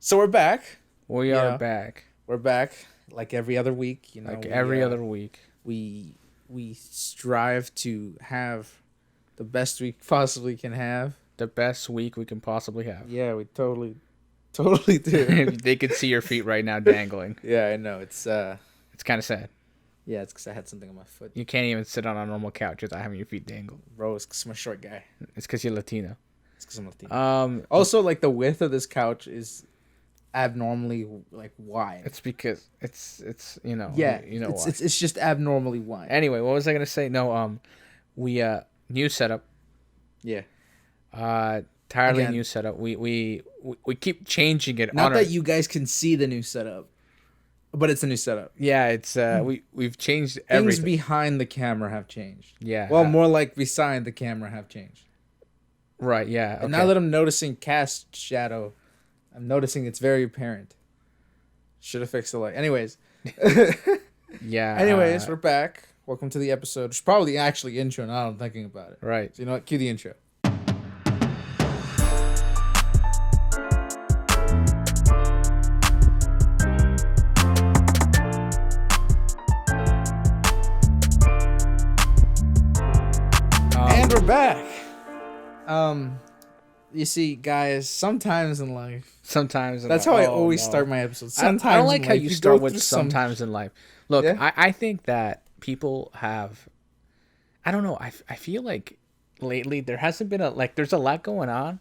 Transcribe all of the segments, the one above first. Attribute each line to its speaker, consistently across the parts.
Speaker 1: So we're back.
Speaker 2: We are back.
Speaker 1: We're back like every other week.
Speaker 2: Every other week.
Speaker 1: We strive to have the best we possibly can have.
Speaker 2: The best week we can possibly have.
Speaker 1: Yeah, we totally do.
Speaker 2: They could see your feet right now dangling.
Speaker 1: Yeah, I know. It's
Speaker 2: kind of sad.
Speaker 1: Yeah, it's because I had something on my foot.
Speaker 2: You can't even sit on a normal couch without having your feet dangle.
Speaker 1: Bro, it's because I'm a short guy.
Speaker 2: It's because you're Latino.
Speaker 1: It's because I'm Latino. Also, like the width of this couch is abnormally like wide.
Speaker 2: It's because it's
Speaker 1: Yeah,
Speaker 2: why.
Speaker 1: It's just abnormally wide.
Speaker 2: Anyway, what was I gonna say? No, we new setup.
Speaker 1: Yeah.
Speaker 2: Entirely new setup. We keep changing it.
Speaker 1: Not that you guys can see the new setup, but it's a new setup.
Speaker 2: Yeah, it's we've changed everything.
Speaker 1: Things behind the camera have changed.
Speaker 2: Yeah.
Speaker 1: Well, more like beside the camera have changed.
Speaker 2: Right. Yeah. Okay.
Speaker 1: And now that I'm noticing cast shadow, I'm noticing it's very apparent. Should have fixed the light. Anyways.
Speaker 2: Yeah.
Speaker 1: Anyways, we're back. Welcome to the episode. It's probably actually intro now I'm thinking about it.
Speaker 2: Right.
Speaker 1: So you know what? Cue the intro. And we're back. You see, guys, sometimes in life. That's how I always start my episodes. Sometimes
Speaker 2: I don't like how you start with
Speaker 1: sometimes
Speaker 2: in life. Look,
Speaker 1: yeah?
Speaker 2: I think that people have. I don't know. I feel like lately there hasn't been there's a lot going on,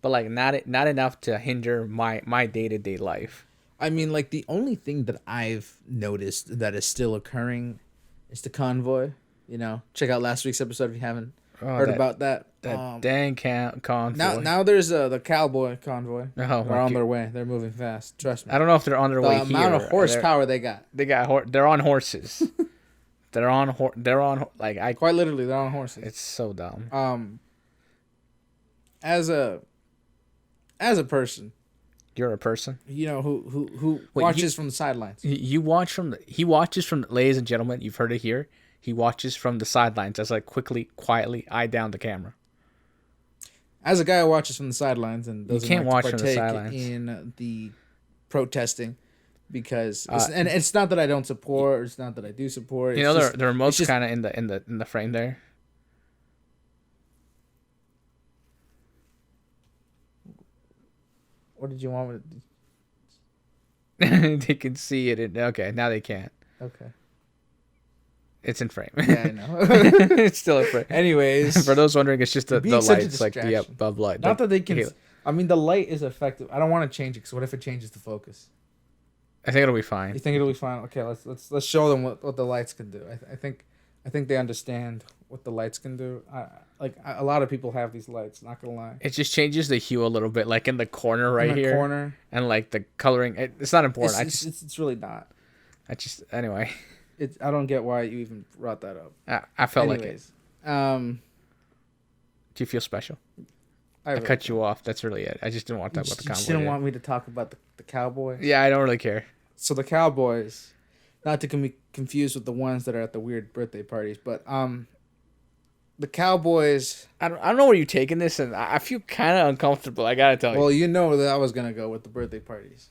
Speaker 2: but like not enough to hinder my day-to-day life.
Speaker 1: I mean, like the only thing that I've noticed that is still occurring is the convoy. You know, check out last week's episode if you haven't heard about that.
Speaker 2: That dang convoy.
Speaker 1: Now there's the cowboy convoy.
Speaker 2: Oh,
Speaker 1: they're on their way. They're moving fast. Trust me.
Speaker 2: I don't know if they're on their way here.
Speaker 1: The amount of horsepower they got.
Speaker 2: They're on horses. They're on
Speaker 1: quite literally they're on horses.
Speaker 2: It's so dumb.
Speaker 1: As a person.
Speaker 2: You're a person.
Speaker 1: You know who watches from the sidelines.
Speaker 2: He watches from, ladies and gentlemen, you've heard it here. He watches from the sidelines as quietly eye down the camera.
Speaker 1: As a guy who watches from the sidelines and doesn't
Speaker 2: you can't
Speaker 1: like
Speaker 2: watch
Speaker 1: to
Speaker 2: from the
Speaker 1: partake
Speaker 2: sidelines.
Speaker 1: in the protesting, because it's not that I don't support, or it's not that I do support.
Speaker 2: You know, the remote's kind of in the frame there.
Speaker 1: What did you want me to do?
Speaker 2: They can see it. Okay, now they can't.
Speaker 1: Okay.
Speaker 2: It's in frame.
Speaker 1: Yeah, I know.
Speaker 2: It's still in frame.
Speaker 1: Anyways.
Speaker 2: For those wondering, it's just the lights, like the above light.
Speaker 1: Not that they can... I mean, the light is effective. I don't want to change it, because what if it changes the focus?
Speaker 2: I think it'll be fine.
Speaker 1: You think it'll be fine? Okay, let's show them what the lights can do. I think they understand what the lights can do. A lot of people have these lights. Not gonna lie.
Speaker 2: It just changes the hue a little bit, like in the corner right here.
Speaker 1: Corner.
Speaker 2: And like the coloring, it's not important.
Speaker 1: It's really not.
Speaker 2: Anyway.
Speaker 1: I don't get why you even brought that up.
Speaker 2: I felt like it.
Speaker 1: Do
Speaker 2: you feel special? I cut you off. That's really it. I just didn't want to talk about the Cowboys.
Speaker 1: You didn't want me to talk about the Cowboys?
Speaker 2: Yeah, I don't really care.
Speaker 1: So the Cowboys, not to be confused with the ones that are at the weird birthday parties, but the Cowboys.
Speaker 2: I don't know where you're taking this, and I feel kind of uncomfortable. I gotta tell you.
Speaker 1: Well, you know that I was gonna go with the birthday parties.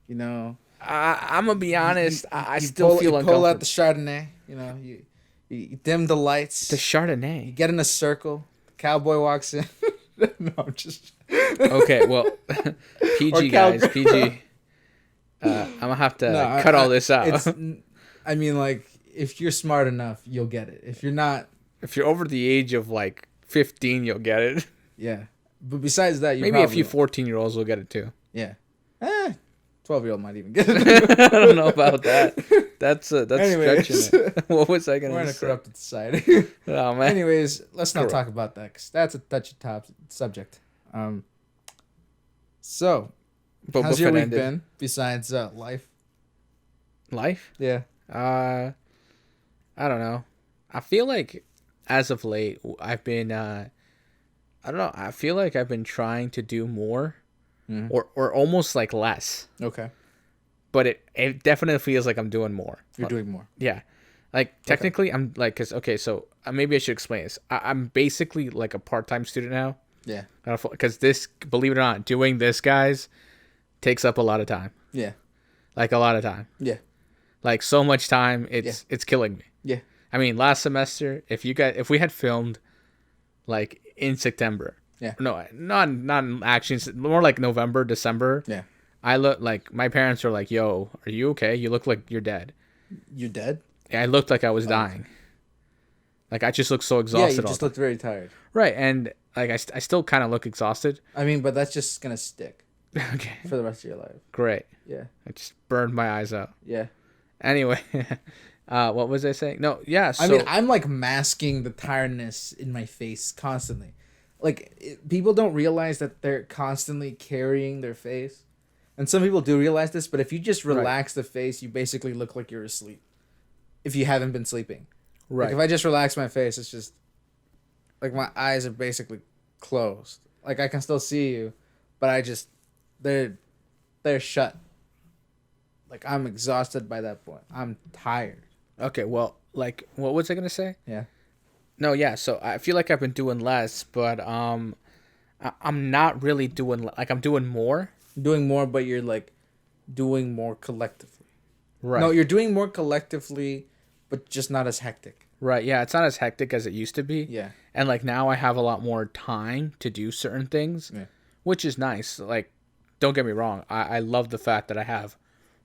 Speaker 1: You know.
Speaker 2: I'm gonna be honest. I still feel uncomfortable.
Speaker 1: Pull out the Chardonnay. You know, you dim the lights.
Speaker 2: The Chardonnay.
Speaker 1: You get in a circle. The cowboy walks in. No, I'm just.
Speaker 2: Okay, well, PG guys, PG. I'm gonna have to cut all this out.
Speaker 1: I mean, like, if you're smart enough, you'll get it. If you're not,
Speaker 2: if you're over the age of 15, you'll get it.
Speaker 1: Yeah, but besides that,
Speaker 2: maybe a few 14-year-olds will get it too.
Speaker 1: Yeah. 12-year-old might even get it.
Speaker 2: I don't know about that. That's
Speaker 1: Anyways,
Speaker 2: stretching it. What was I gonna say?
Speaker 1: We're in a corrupted society.
Speaker 2: Oh man.
Speaker 1: Anyways, let's not talk about that, because that's a touchy subject. So, how's your week been besides life?
Speaker 2: Life?
Speaker 1: Yeah.
Speaker 2: I don't know. I feel like as of late I've been I don't know. I feel like I've been trying to do more. Mm-hmm. Or almost like less.
Speaker 1: Okay.
Speaker 2: But it definitely feels like I'm doing more.
Speaker 1: You're doing more.
Speaker 2: Yeah. Like technically I'm like, so maybe I should explain this. I'm basically like a part-time student now.
Speaker 1: Yeah.
Speaker 2: Because this, believe it or not, doing this, guys, takes up a lot of time.
Speaker 1: Yeah.
Speaker 2: Like a lot of time.
Speaker 1: Yeah.
Speaker 2: Like so much time, it's killing me.
Speaker 1: Yeah.
Speaker 2: I mean, last semester, if we had filmed like in September.
Speaker 1: Yeah.
Speaker 2: No, not actually, more like November, December.
Speaker 1: Yeah.
Speaker 2: I look like my parents were like, "Yo, are you okay? You look like you're dead."
Speaker 1: You dead?
Speaker 2: Yeah, I looked like I was dying. Okay. Like I just looked so exhausted.
Speaker 1: Yeah, you just looked very tired.
Speaker 2: Right, and like I still kind of look exhausted.
Speaker 1: I mean, but that's just gonna stick.
Speaker 2: Okay.
Speaker 1: For the rest of your life.
Speaker 2: Great.
Speaker 1: Yeah.
Speaker 2: I just burned my eyes out.
Speaker 1: Yeah.
Speaker 2: Anyway, what was I saying? No, yeah. So,
Speaker 1: I mean, I'm like masking the tiredness in my face constantly. Like people don't realize that they're constantly carrying their face, and some people do realize this. But if you just relax the face, you basically look like you're asleep. If you haven't been sleeping, right? Like if I just relax my face, it's just like my eyes are basically closed. Like I can still see you, but they're shut. Like I'm exhausted by that point. I'm tired.
Speaker 2: Okay, well, like what was I gonna say?
Speaker 1: Yeah.
Speaker 2: No, yeah. So I feel like I've been doing less, but I'm not really doing like I'm doing more.
Speaker 1: Doing more, but you're like doing more collectively.
Speaker 2: Right.
Speaker 1: No, you're doing more collectively, but just not as hectic.
Speaker 2: Right. Yeah, it's not as hectic as it used to be.
Speaker 1: Yeah.
Speaker 2: And like now I have a lot more time to do certain things, which is nice. Like, don't get me wrong. I love the fact that I have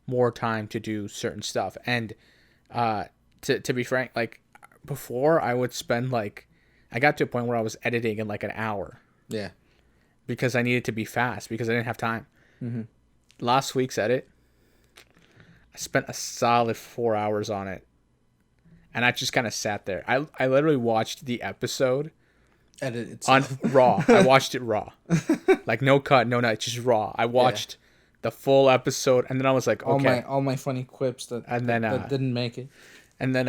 Speaker 2: more time to do certain stuff. And to be frank, like before I would spend like I got to a point where I was editing in like an hour.
Speaker 1: Yeah.
Speaker 2: Because I needed to be fast because I didn't have time.
Speaker 1: Mm-hmm.
Speaker 2: Last week's edit, I spent a solid 4 hours on it. And I just kind of sat there. I literally watched the episode on raw. I watched it raw. Like no cut, no nut, just raw. I watched the full episode and then I was like, okay.
Speaker 1: All my funny quips that didn't make it.
Speaker 2: And then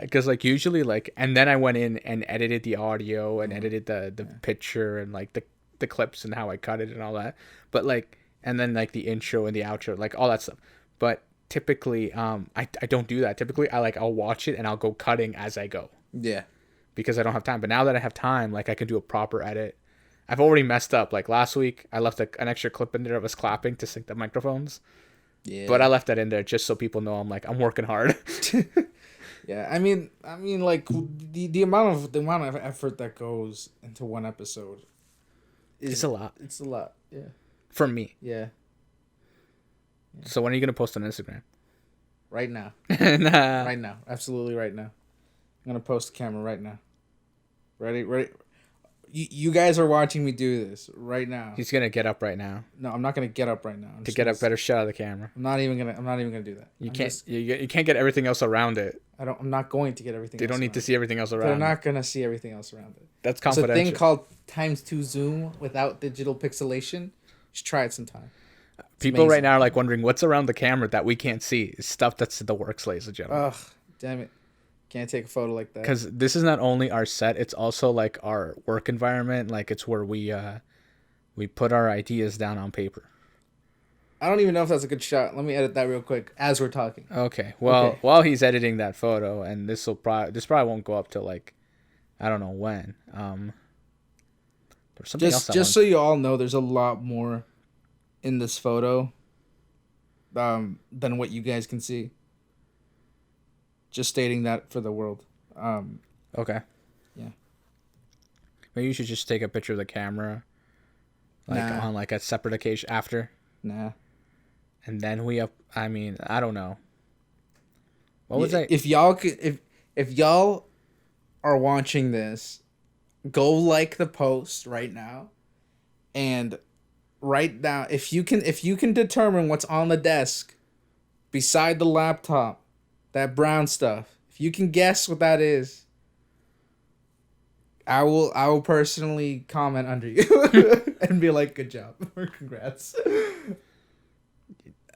Speaker 2: because like usually like and then I went in and edited the audio and edited the picture and like the clips and how I cut it and all that. But like and then like the intro and the outro, like all that stuff. But typically I don't do that. Typically I'll watch it and I'll go cutting as I go.
Speaker 1: Yeah.
Speaker 2: Because I don't have time. But now that I have time, like I can do a proper edit. I've already messed up. Like last week I left an extra clip in there of us clapping to sync the microphones. Yeah. But I left that in there just so people know I'm working hard.
Speaker 1: Yeah, I mean like the amount of effort that goes into one episode
Speaker 2: it's a lot.
Speaker 1: It's a lot. Yeah.
Speaker 2: For me.
Speaker 1: Yeah.
Speaker 2: So when are you gonna post on Instagram?
Speaker 1: Right now. Right now. Absolutely right now. I'm gonna post the camera right now. Ready? You guys are watching me do this right now.
Speaker 2: He's gonna get up right now.
Speaker 1: No, I'm not gonna get up right now.
Speaker 2: To get a better shot of the camera.
Speaker 1: I'm not even gonna do that.
Speaker 2: You can't get everything else around it.
Speaker 1: I'm not going to get everything.
Speaker 2: They don't need to see everything else around.
Speaker 1: They're not gonna see everything else around it.
Speaker 2: That's confidential.
Speaker 1: It's a thing called x2 zoom without digital pixelation. Just try it sometime.
Speaker 2: People right now are like wondering what's around the camera that we can't see. It's stuff that's in the works, ladies and gentlemen.
Speaker 1: Ugh, damn it. Can't take a photo like that.
Speaker 2: Because this is not only our set, it's also like our work environment. Like it's where we put our ideas down on paper.
Speaker 1: I don't even know if that's a good shot. Let me edit that real quick as we're talking.
Speaker 2: Okay. Well, while he's editing that photo, and this probably won't go up till like I don't know when. There's something else.
Speaker 1: Just so you all know, there's a lot more in this photo than what you guys can see. Just stating that for the world.
Speaker 2: Okay.
Speaker 1: Yeah.
Speaker 2: Maybe you should just take a picture of the camera, on like a separate occasion after.
Speaker 1: Nah.
Speaker 2: And then I mean, I don't know. What was I?
Speaker 1: If y'all are watching this, go like the post right now, and write down if you can determine what's on the desk, beside the laptop. That brown stuff. If you can guess what that is, I will personally comment under you and be like, "Good job," or "Congrats."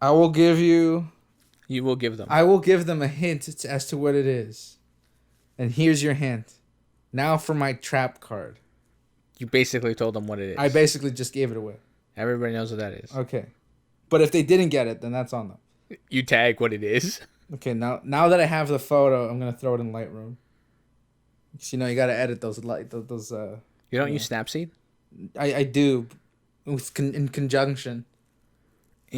Speaker 1: I will give you.
Speaker 2: You will give them.
Speaker 1: I will give them a hint as to what it is, and here's your hint. Now for my trap card.
Speaker 2: You basically told them what it is.
Speaker 1: I basically just gave it away.
Speaker 2: Everybody knows what that is.
Speaker 1: Okay, but if they didn't get it, then that's on them.
Speaker 2: You tag what it is.
Speaker 1: Okay, now that I have the photo, I'm gonna throw it in Lightroom. You know, you gotta edit those. You
Speaker 2: don't use Snapseed?
Speaker 1: I do, in conjunction.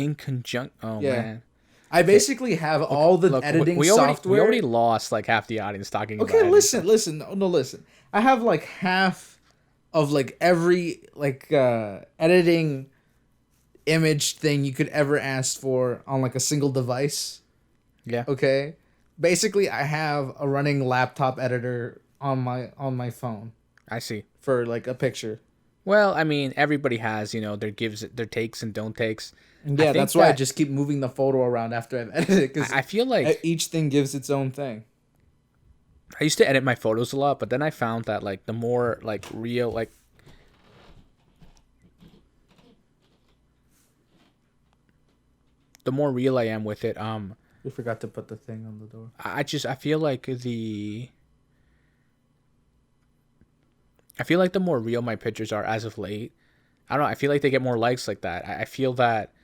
Speaker 2: In conjunct. Oh
Speaker 1: Yeah.
Speaker 2: man.
Speaker 1: I basically have all the editing software.
Speaker 2: We already lost like half the audience talking about
Speaker 1: Okay, listen. No, listen. I have like half of like every like editing image thing you could ever ask for on like a single device.
Speaker 2: Yeah.
Speaker 1: Okay. Basically, I have a running laptop editor on my phone
Speaker 2: I see.
Speaker 1: for like a picture.
Speaker 2: Well, I mean, everybody has, their takes and don't takes.
Speaker 1: Yeah, that's why I just keep moving the photo around after I've edited it, because
Speaker 2: I feel like
Speaker 1: each thing gives its own thing.
Speaker 2: I used to edit my photos a lot, but then I found that like the more like real, like the more real I am with it,
Speaker 1: We forgot to put the thing on the door.
Speaker 2: I feel like the more real my pictures are as of late. I don't know. I feel like they get more likes like that. I feel that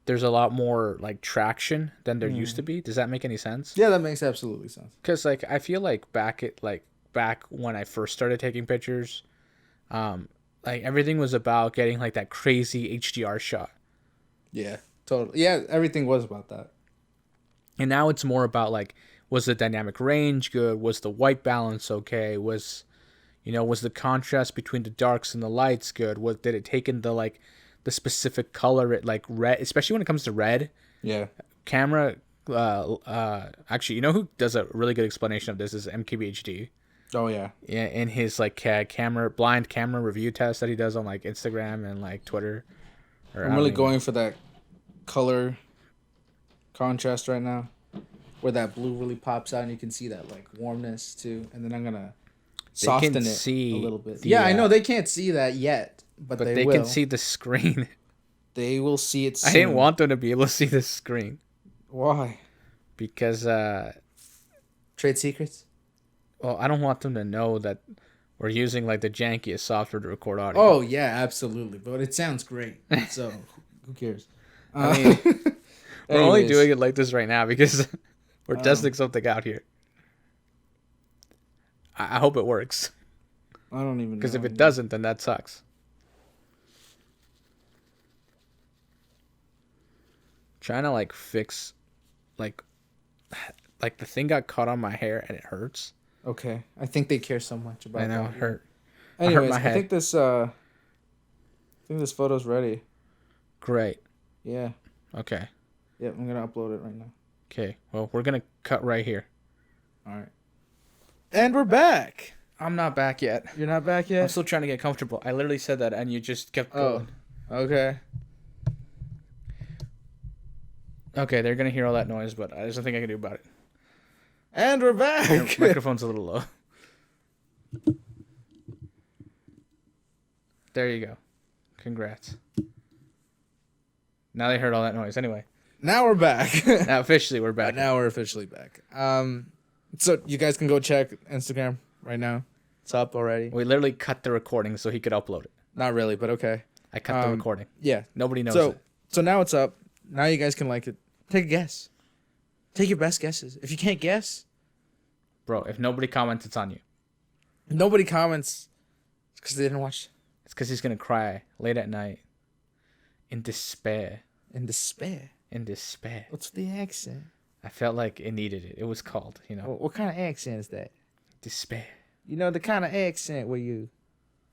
Speaker 2: there's a lot more like traction than there used to be. Does that make any sense?
Speaker 1: Yeah, that makes absolutely sense.
Speaker 2: Because like I feel like back when I first started taking pictures, like everything was about getting like that crazy HDR shot.
Speaker 1: Yeah, totally. Yeah, everything was about that.
Speaker 2: And now it's more about like, was the dynamic range good? Was the white balance okay? Was the contrast between the darks and the lights good? Did it take in the specific color, it like red, especially when it comes to red?
Speaker 1: Yeah.
Speaker 2: Camera, actually, you know who does a really good explanation of this is MKBHD.
Speaker 1: Oh yeah.
Speaker 2: Yeah, in his like blind camera review test that he does on like Instagram and like Twitter.
Speaker 1: I'm really going for that color contrast right now, where that blue really pops out and you can see that like warmness too. And then I'm gonna soften it a little bit. Yeah, I know they can't see that yet, but they will.
Speaker 2: Can see the screen.
Speaker 1: They will see it soon.
Speaker 2: I didn't want them to be able to see the screen.
Speaker 1: Why?
Speaker 2: Because
Speaker 1: trade secrets.
Speaker 2: Well, I don't want them to know that we're using like the jankiest software to record audio.
Speaker 1: Oh yeah, absolutely. But it sounds great. So who cares?
Speaker 2: I mean, we're only doing it like this right now because we're testing something out here. I hope it works.
Speaker 1: I don't even know.
Speaker 2: Because if it doesn't, then that sucks. Trying to like fix, like the thing got caught on my hair and it hurts.
Speaker 1: Okay, I think they care so much about.
Speaker 2: I know,
Speaker 1: that.
Speaker 2: it hurt.
Speaker 1: Anyways, I think this photo's ready.
Speaker 2: Great.
Speaker 1: Yeah.
Speaker 2: Okay.
Speaker 1: Yep, I'm gonna upload it right now.
Speaker 2: Okay. Well, we're gonna cut right here.
Speaker 1: All right. And we're back.
Speaker 2: I'm not back yet.
Speaker 1: You're not back yet?
Speaker 2: I'm still trying to get comfortable. I literally said that, and you just kept going.
Speaker 1: Oh. Okay.
Speaker 2: Okay, they're gonna hear all that noise, but there's nothing I can do about it.
Speaker 1: And we're back.
Speaker 2: Your microphone's a little low. There you go. Congrats. Now they heard all that noise. Anyway.
Speaker 1: Now we're back.
Speaker 2: Now officially we're back.
Speaker 1: Now we're officially back. So you guys can go check Instagram right now. It's up already.
Speaker 2: We literally cut the recording so he could upload it.
Speaker 1: Not really, but okay.
Speaker 2: I cut the recording.
Speaker 1: Yeah.
Speaker 2: Nobody knows it.
Speaker 1: So now it's up. Now you guys can like it. Take a guess. Take your best guesses. If you can't guess,
Speaker 2: bro, if nobody comments, it's on you.
Speaker 1: Nobody comments because they didn't watch.
Speaker 2: It's because he's gonna cry late at night in despair.
Speaker 1: In despair.
Speaker 2: In despair.
Speaker 1: What's the accent?
Speaker 2: I felt like it needed it. It was called,
Speaker 1: What kind of accent is that?
Speaker 2: Despair.
Speaker 1: The kind of accent where you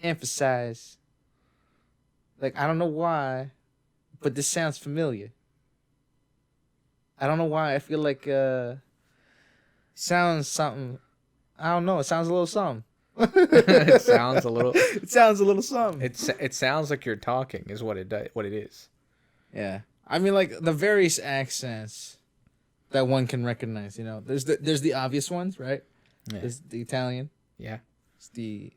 Speaker 1: emphasize. Like, I don't know why, but this sounds familiar. I don't know why. I feel like sounds something. I don't know. It sounds a little something.
Speaker 2: It sounds a little.
Speaker 1: It sounds a little something.
Speaker 2: It sounds like you're talking is what it is.
Speaker 1: Yeah, I mean, like the various accents that one can recognize. There's the obvious ones, right?
Speaker 2: Yeah.
Speaker 1: There's the Italian.
Speaker 2: Yeah.
Speaker 1: It's the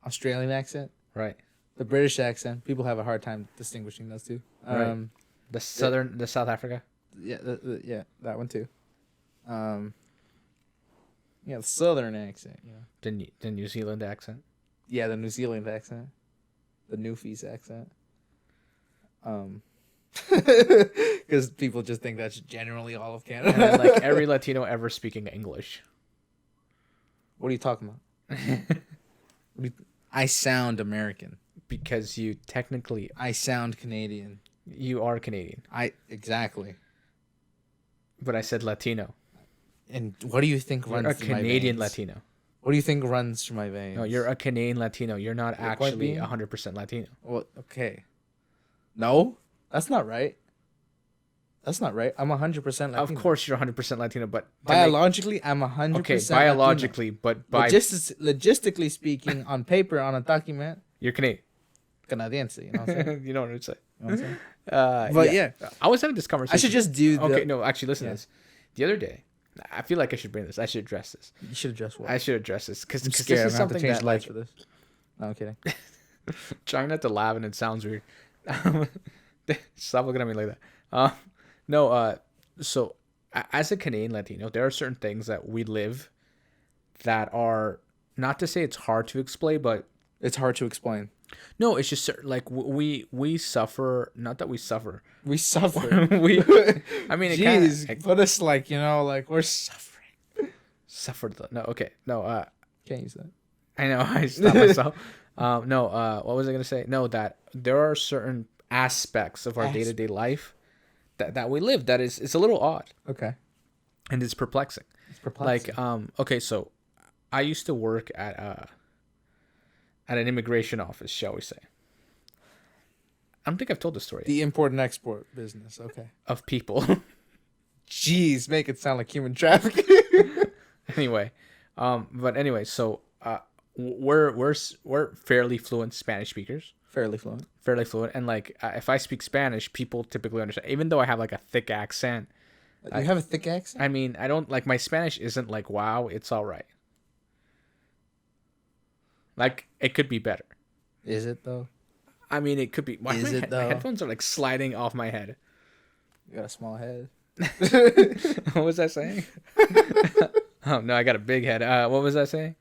Speaker 1: Australian accent.
Speaker 2: Right.
Speaker 1: The British accent. People have a hard time distinguishing those two.
Speaker 2: Right. The South Africa.
Speaker 1: Yeah, yeah, that one too. Yeah, the Southern accent.
Speaker 2: The New Zealand accent.
Speaker 1: Yeah, the New Zealand accent. The Newfies accent. Because people just think that's generally all of Canada.
Speaker 2: And then, like every Latino ever speaking English.
Speaker 1: What are you talking about? I sound American.
Speaker 2: Because you technically...
Speaker 1: I sound Canadian.
Speaker 2: You are Canadian.
Speaker 1: Exactly.
Speaker 2: But I said Latino.
Speaker 1: And what do you think runs
Speaker 2: You're a
Speaker 1: through my
Speaker 2: Canadian
Speaker 1: veins?
Speaker 2: Latino.
Speaker 1: What do you think runs through my veins?
Speaker 2: No, you're a Canadian Latino. You're not
Speaker 1: You're
Speaker 2: actually 100% Latino.
Speaker 1: Well, okay. No, that's not right. That's not right. I'm 100% Latino.
Speaker 2: Of course, you're 100% Latino, but
Speaker 1: biologically, I'm 100%.
Speaker 2: Okay, biologically,
Speaker 1: Latino.
Speaker 2: but
Speaker 1: logistically speaking, on paper, on a document,
Speaker 2: you're Canadian.
Speaker 1: Canadiense. You know what I'm saying?
Speaker 2: You know what I'm saying?
Speaker 1: You know what I'm saying? But yeah,
Speaker 2: I was having this conversation.
Speaker 1: I should just do.
Speaker 2: Okay, no, actually, listen to this. The other day, I feel like I should bring this. I should address this.
Speaker 1: You should address what?
Speaker 2: I should address this because this
Speaker 1: scared.
Speaker 2: is something
Speaker 1: change
Speaker 2: that
Speaker 1: lights for this. No, I'm kidding.
Speaker 2: Trying not to laugh and it sounds weird. Stop looking at me like that. No. So as a Canadian Latino, there are certain things that we live that are, not to say it's hard to explain, but
Speaker 1: it's hard to explain.
Speaker 2: No, it's just like we suffer. Not that we suffer.
Speaker 1: We suffer.
Speaker 2: I mean,
Speaker 1: jeez, but it's like, you know, like we're suffering.
Speaker 2: Suffered. No, okay, no.
Speaker 1: Can't use that.
Speaker 2: I know. I stopped myself. No. What was I gonna say? No, that there are certain aspects of our day-to-day life that we live that is, it's a little odd.
Speaker 1: Okay.
Speaker 2: And it's perplexing. Like, okay, so I used to work at an immigration office, shall we say. I don't think I've told the story.
Speaker 1: The import and export business, okay.
Speaker 2: Of people.
Speaker 1: Jeez, make it sound like human trafficking.
Speaker 2: Anyway, but anyway, so we're fairly fluent Spanish speakers.
Speaker 1: Fairly fluent,
Speaker 2: and like if I speak Spanish, people typically understand. Even though I have like a thick accent.
Speaker 1: You have a thick accent?
Speaker 2: I mean, I don't like, my Spanish isn't like wow. It's all right. Like, it could be better.
Speaker 1: Is it though?
Speaker 2: I mean, it could be. Why
Speaker 1: is it though?
Speaker 2: My headphones are like sliding off my head.
Speaker 1: You got a small head.
Speaker 2: What was I saying? Oh no, I got a big head. What was I saying?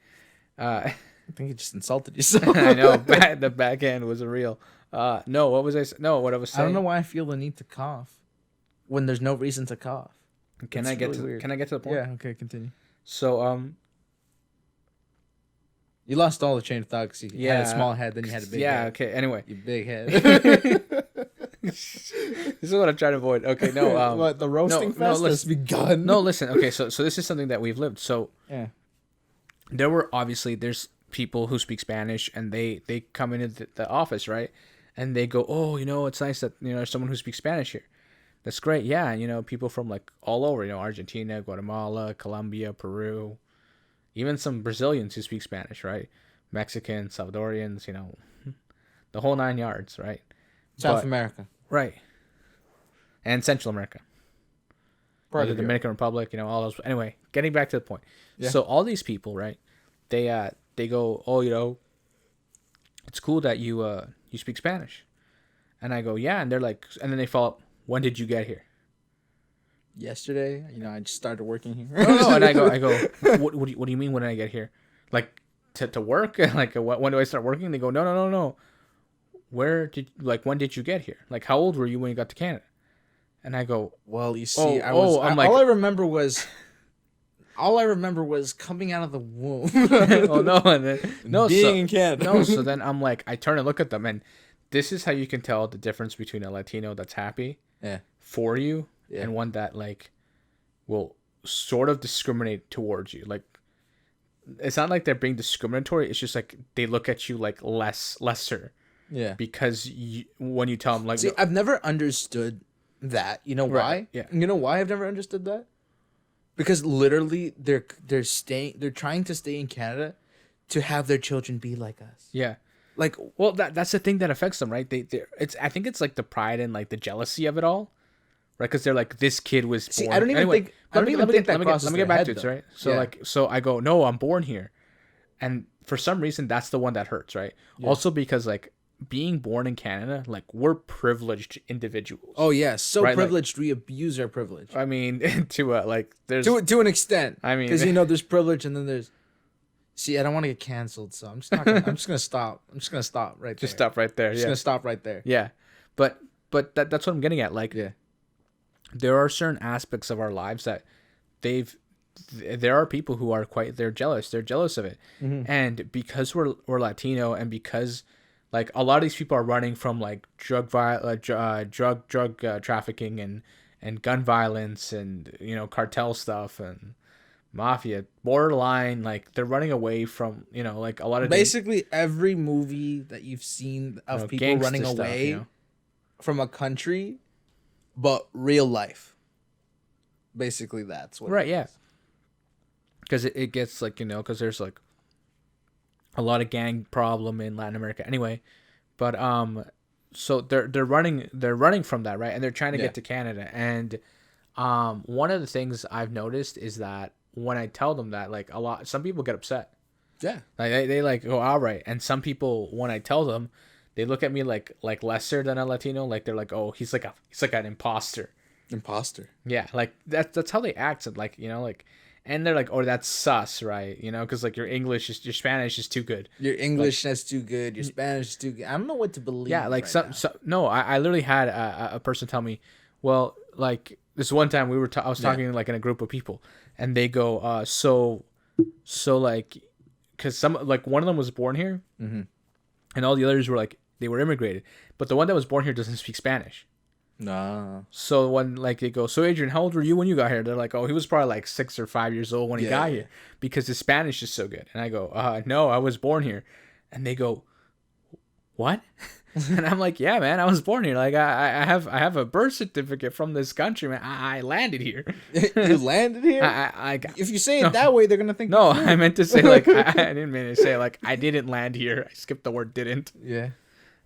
Speaker 1: I think you just insulted yourself.
Speaker 2: I know. The back end wasn't real. No, what was I? No, what I was saying.
Speaker 1: I don't know why I feel the need to cough when there's no reason to cough.
Speaker 2: Can I get to the point?
Speaker 1: Yeah. Okay. Continue.
Speaker 2: So
Speaker 1: you lost all the train of thought because you had a small head, then you had a big head.
Speaker 2: Yeah. Okay. Anyway,
Speaker 1: you big head.
Speaker 2: This is what I'm trying to avoid. Okay. No.
Speaker 1: What, the roasting fest has begun?
Speaker 2: No. Listen. Okay. So this is something that we've lived. So
Speaker 1: yeah.
Speaker 2: There's people who speak Spanish and they come into the office, right? And they go, oh, you know, it's nice that, you know, there's someone who speaks Spanish here. That's great. Yeah. And, you know, people from like all over, you know, Argentina, Guatemala, Colombia, Peru, even some Brazilians who speak Spanish, right? Mexicans, Salvadorians, you know, the whole 9 yards, right?
Speaker 1: South America.
Speaker 2: Right. And Central America.
Speaker 1: Part
Speaker 2: the
Speaker 1: of
Speaker 2: Dominican Republic, you know, all those. Anyway, getting back to the point.
Speaker 1: Yeah.
Speaker 2: So all these people, right? They go, oh, you know, it's cool that you speak Spanish. And I go, yeah. And they're like, and then they follow up, when did you get here?
Speaker 1: Yesterday. You know, I just started working here.
Speaker 2: No. And I go, what do you mean when I get here? Like to work? Like when do I start working? They go, no. When did you get here? Like, how old were you when you got to Canada? And I go,
Speaker 1: well, you see, all I remember was coming out of the womb.
Speaker 2: Oh no, and then
Speaker 1: being in Canada.
Speaker 2: No, so then I'm like, I turn and look at them, and this is how you can tell the difference between a Latino that's happy for you and one that like will sort of discriminate towards you. Like, it's not like they're being discriminatory. It's just like they look at you like lesser. Yeah. Because when you tell them like,
Speaker 1: see, I've never understood that. You know why?
Speaker 2: Right. Yeah.
Speaker 1: You know why I've never understood that? Because literally they're trying to stay in Canada to have their children be like us.
Speaker 2: Yeah.
Speaker 1: Like,
Speaker 2: well, that's the thing that affects them, right? I think it's like the pride and like the jealousy of it all, right? Because they're like, this kid was born.
Speaker 1: See, I don't even think that crosses
Speaker 2: let me get back to
Speaker 1: it,
Speaker 2: right? So so I go, no, I'm born here, and for some reason that's the one that hurts, right? Yeah. Also because like, being born in Canada, like, we're privileged individuals.
Speaker 1: Oh yeah, so right? Privileged, like, we abuse our privilege.
Speaker 2: I mean, to like, there's
Speaker 1: to an extent. I mean, because you know, there's privilege, and then there's. See, I don't want to get canceled, so I'm just gonna stop. I'm just gonna stop right there.
Speaker 2: Just stop right there.
Speaker 1: Just gonna stop right there.
Speaker 2: Yeah, but that's what I'm getting at. Like, there are certain aspects of our lives that there are people who are they're jealous. They're jealous of it, and because we're Latino, and because like a lot of these people are running from like drug trafficking and gun violence and cartel stuff and mafia, borderline, like they're running away from like a lot of
Speaker 1: basically every movie that you've seen of people running away stuff, from a country, but real life. Basically, that's what.
Speaker 2: Right. Yeah. Because it gets like because there's like a lot of gang problem in Latin America anyway, but so they're running from that, right, and they're trying to get to Canada, and one of the things I've noticed is that when I tell them that, like some people get upset.
Speaker 1: Yeah.
Speaker 2: Like they like go, all right, and some people when I tell them, they look at me like lesser than a Latino, like they're like, oh, he's like an imposter. Yeah, like that's how they act, like like. And they're like, oh, that's sus, right? Because like your Spanish is too good.
Speaker 1: Your English is too good. Your Spanish is too good. I don't know what to believe.
Speaker 2: Yeah, like no, I literally had a person tell me, well, like this one time I was talking like in a group of people, and they go, so like, because some like one of them was born here, and all the others were like they were immigrated, but the one that was born here doesn't speak Spanish.
Speaker 1: Nah.
Speaker 2: So when like they go, so Adrian, how old were you when you got here? They're like, oh, he was probably like 6 or 5 years old when he got here because his Spanish is so good. And I go, no, I was born here. And they go, what? And I'm like, yeah, man, I was born here. Like I have a birth certificate from this country, man. I landed here.
Speaker 1: You landed here? If you say it that way, they're gonna think.
Speaker 2: No, I meant to say like I didn't mean to say like I didn't land here. I skipped the word didn't.
Speaker 1: Yeah.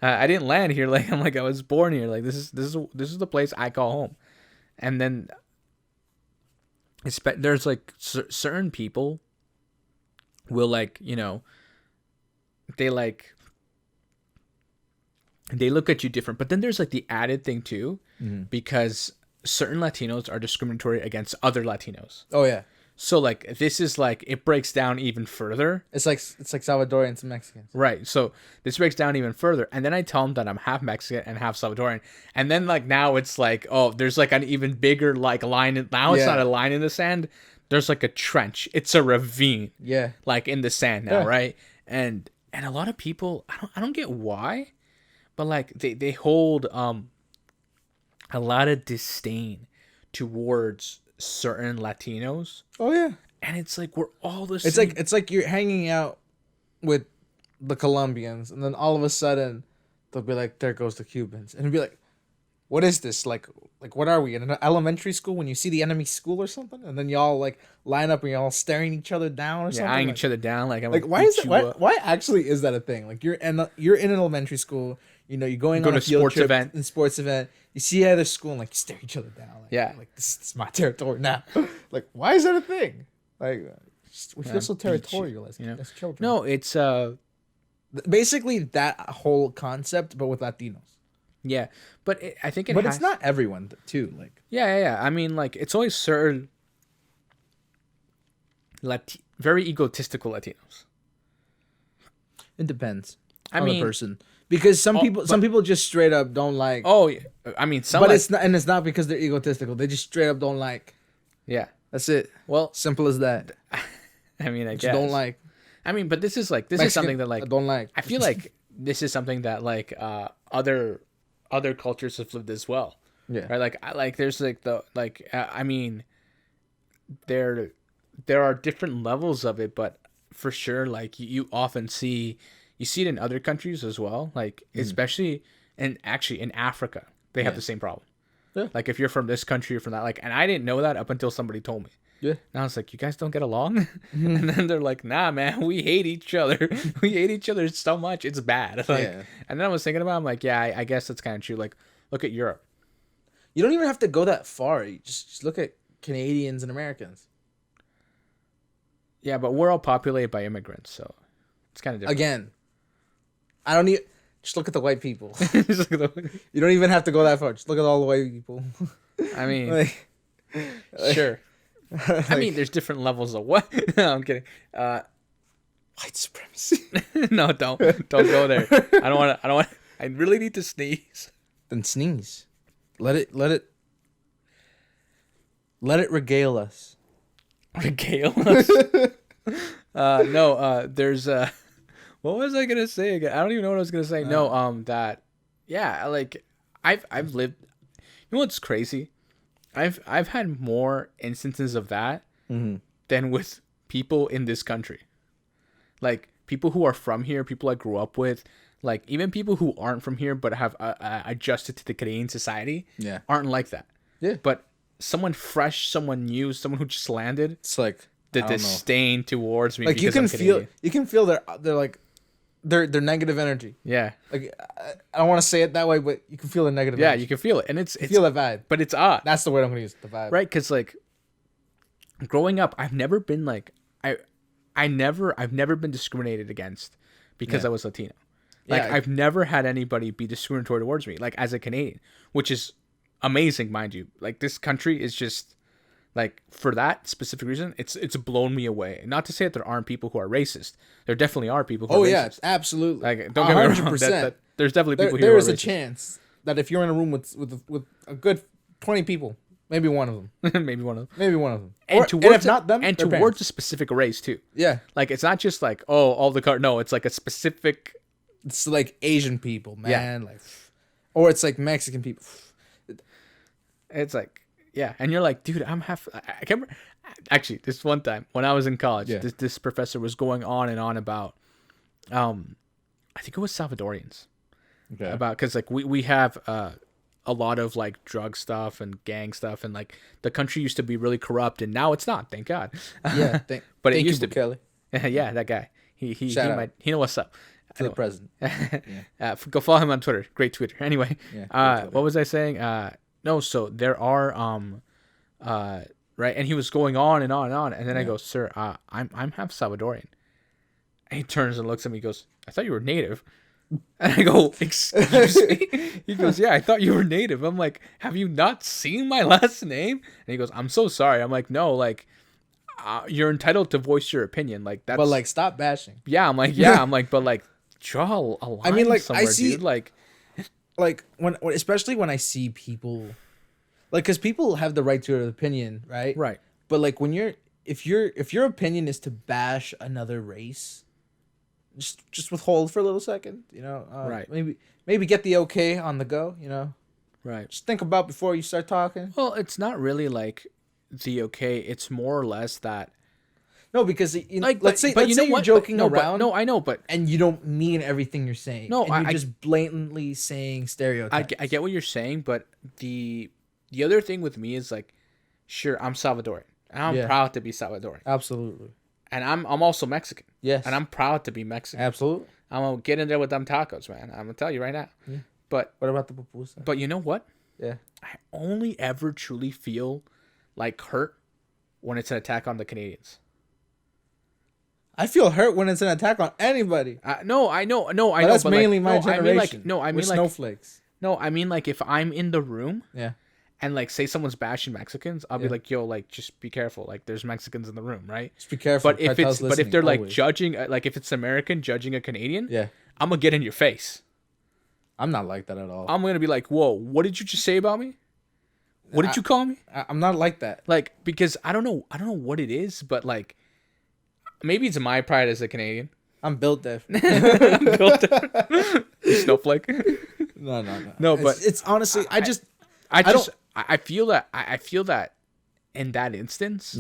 Speaker 2: I didn't land here. Like I'm like I was born here. Like this is the place I call home. And then there's like certain people will like they look at you different. But then there's like the added thing too, because certain Latinos are discriminatory against other Latinos.
Speaker 1: Oh yeah.
Speaker 2: So like this is like it breaks down even further.
Speaker 1: It's like Salvadorians and Mexicans.
Speaker 2: Right. So this breaks down even further. And then I tell them that I'm half Mexican and half Salvadorian. And then like now it's like, oh, there's like an even bigger like line. Now it's not a line in the sand. There's like a trench. It's a ravine. Yeah. Like in the sand now, right? And a lot of people, I don't get why, but like they hold a lot of disdain towards certain Latinos.
Speaker 1: Oh yeah.
Speaker 2: And it's like we're all the same.
Speaker 1: It's like you're hanging out with the Colombians, and then all of a sudden they'll be like, there goes the Cubans, and you'll be like, what is this? Like what are we in an elementary school when you see the enemy school or something? And then y'all like line up and y'all staring each other down or something,
Speaker 2: eyeing
Speaker 1: like,
Speaker 2: each other down. Like I'm
Speaker 1: like why is it why actually is that a thing? Like you're in an elementary school, you're going on a sports event. You see other school and like you stare each other down. Like, like this is my territory now. Like why is that a thing? Like we feel so territorial as children.
Speaker 2: No, it's
Speaker 1: basically that whole concept, but with Latinos.
Speaker 2: Yeah, but I think
Speaker 1: it's not everyone too. Like
Speaker 2: yeah. I mean, like it's always certain very egotistical Latinos.
Speaker 1: It depends on the person. Because some people just straight up don't like.
Speaker 2: Oh, yeah. I mean,
Speaker 1: but it's not because they're egotistical. They just straight up don't like.
Speaker 2: Yeah,
Speaker 1: that's it.
Speaker 2: Well,
Speaker 1: simple as that.
Speaker 2: I mean, I guess
Speaker 1: don't like.
Speaker 2: I mean, but this is something that like
Speaker 1: I don't like.
Speaker 2: I feel like this is something that like other cultures have lived as well. Yeah. Right. Like there's like I mean, there are different levels of it, but for sure, like you often see. You see it in other countries as well, like especially in Africa, they have the same problem. Yeah. Like if you're from this country or from that, like, and I didn't know that up until somebody told me. Yeah. And I was like, you guys don't get along? And then they're like, nah, man, we hate each other. We hate each other so much. It's bad. Like, and then I was thinking about it, I'm like, yeah, I guess that's kind of true. Like, look at Europe.
Speaker 1: You don't even have to go that far. You just look at Canadians and Americans.
Speaker 2: Yeah, but we're all populated by immigrants, so it's kind of different.
Speaker 1: Again. I don't need. Just look at the white people. You don't even have to go that far. Just look at all the white people.
Speaker 2: I mean, sure. I mean, there's different levels of what. No, I'm kidding.
Speaker 1: White supremacy.
Speaker 2: No, don't go there. I don't want. I really need to sneeze.
Speaker 1: Then sneeze. Let it regale us.
Speaker 2: Regale us. No. There's What was I gonna say again? I don't even know what I was gonna say. No, that, yeah, like I've lived. You know what's crazy? I've had more instances of that than with people in this country. Like people who are from here, people I grew up with, like even people who aren't from here but have adjusted to the Canadian society, aren't like that.
Speaker 1: Yeah.
Speaker 2: But someone fresh, someone new, someone who just landed,
Speaker 1: It's like
Speaker 2: the disdain towards me.
Speaker 1: Like you can feel their negative energy.
Speaker 2: Yeah.
Speaker 1: Like I don't want to say it that way, but you can feel the negative.
Speaker 2: Yeah,
Speaker 1: energy.
Speaker 2: you can feel it, and it's
Speaker 1: feel that vibe.
Speaker 2: But it's odd.
Speaker 1: That's the word I'm gonna use. The vibe.
Speaker 2: Right? Because like growing up, I've never been like I've never been discriminated against because I was Latino. Like I've never had anybody be discriminatory towards me, like as a Canadian, which is amazing, mind you. Like this country is just like for that specific reason, it's blown me away. Not to say that there aren't people who are racist. There definitely are people who are racist.
Speaker 1: Yeah, absolutely.
Speaker 2: Like don't get me wrong. That there's definitely people
Speaker 1: there
Speaker 2: who are
Speaker 1: is a
Speaker 2: racist.
Speaker 1: chance that if you're in a room with a good 20 people, maybe one of them.
Speaker 2: Maybe one of them.
Speaker 1: And if not them,
Speaker 2: and towards a specific race too.
Speaker 1: Yeah.
Speaker 2: Like it's not just like, oh, all the car. No, it's like a specific.
Speaker 1: It's like Asian people, man. Yeah. Like, or it's like Mexican people.
Speaker 2: It's like, yeah, and you're like, dude, I can't remember. Actually, this one time when I was in college, this professor was going on and on about, I think it was Salvadorians. Okay. About because like we have a lot of like drug stuff and gang stuff, and like the country used to be really corrupt, and now it's not. Thank God.
Speaker 1: Yeah,
Speaker 2: but it used to be.
Speaker 1: Kelly.
Speaker 2: Yeah, that guy. He know what's up.
Speaker 1: To the president.
Speaker 2: Go follow him on Twitter. Great Twitter. Anyway, what was I saying? No, so there are right, and he was going on and on and on, and then I go, sir, I'm half Salvadorian. And he turns and looks at me. He goes, I thought you were native. And I go, excuse me? He goes, yeah, I thought you were native. I'm like, have you not seen my last name? And he goes, I'm so sorry. I'm like, no, like, you're entitled to voice your opinion. Like that's.
Speaker 1: But like, stop bashing.
Speaker 2: Yeah, I'm like, yeah, I'm like, but like, draw a line. I mean, like, I see, dude. Like
Speaker 1: when especially when I see people, like, because people have the right to an opinion, right?
Speaker 2: Right.
Speaker 1: But like, if your opinion is to bash another race, just withhold for a little second, you know.
Speaker 2: Right.
Speaker 1: Maybe get the okay on the go, you know.
Speaker 2: Right.
Speaker 1: Just think about before you start talking.
Speaker 2: Well, it's not really like the okay. It's more or less that.
Speaker 1: No, because like, let's say you're joking around.
Speaker 2: No, I know, but
Speaker 1: and you don't mean everything you're saying.
Speaker 2: No,
Speaker 1: and you're just blatantly saying stereotypes.
Speaker 2: I get what you're saying, but the other thing with me is like, sure, I'm Salvadorian, and I'm proud to be Salvadorian.
Speaker 1: Absolutely.
Speaker 2: And I'm also Mexican.
Speaker 1: Yes.
Speaker 2: And I'm proud to be Mexican.
Speaker 1: Absolutely.
Speaker 2: I'm gonna get in there with them tacos, man. I'm gonna tell you right now.
Speaker 1: Yeah.
Speaker 2: But
Speaker 1: what about the pupusa?
Speaker 2: But you know what?
Speaker 1: Yeah.
Speaker 2: I only ever truly feel like hurt when it's an attack on the Canadians.
Speaker 1: I feel hurt when it's an attack on anybody.
Speaker 2: No, I know. No, I know.
Speaker 1: That's mainly my generation.
Speaker 2: I mean like
Speaker 1: snowflakes.
Speaker 2: No, I mean like if I'm in the room.
Speaker 1: Yeah.
Speaker 2: And like say someone's bashing Mexicans, I'll be like, yo, like just be careful. Like there's Mexicans in the room, right?
Speaker 1: Just be careful.
Speaker 2: But if they're like judging, like if it's American judging a Canadian, I'm gonna get in your face.
Speaker 1: I'm not like that at all.
Speaker 2: I'm gonna be like, whoa, what did you just say about me? What did you call me?
Speaker 1: I'm not like that.
Speaker 2: Like because I don't know what it is, but like maybe it's my pride as a Canadian.
Speaker 1: I'm built deaf.
Speaker 2: Snowflake.
Speaker 1: No, but it's honestly,
Speaker 2: I feel that in that instance,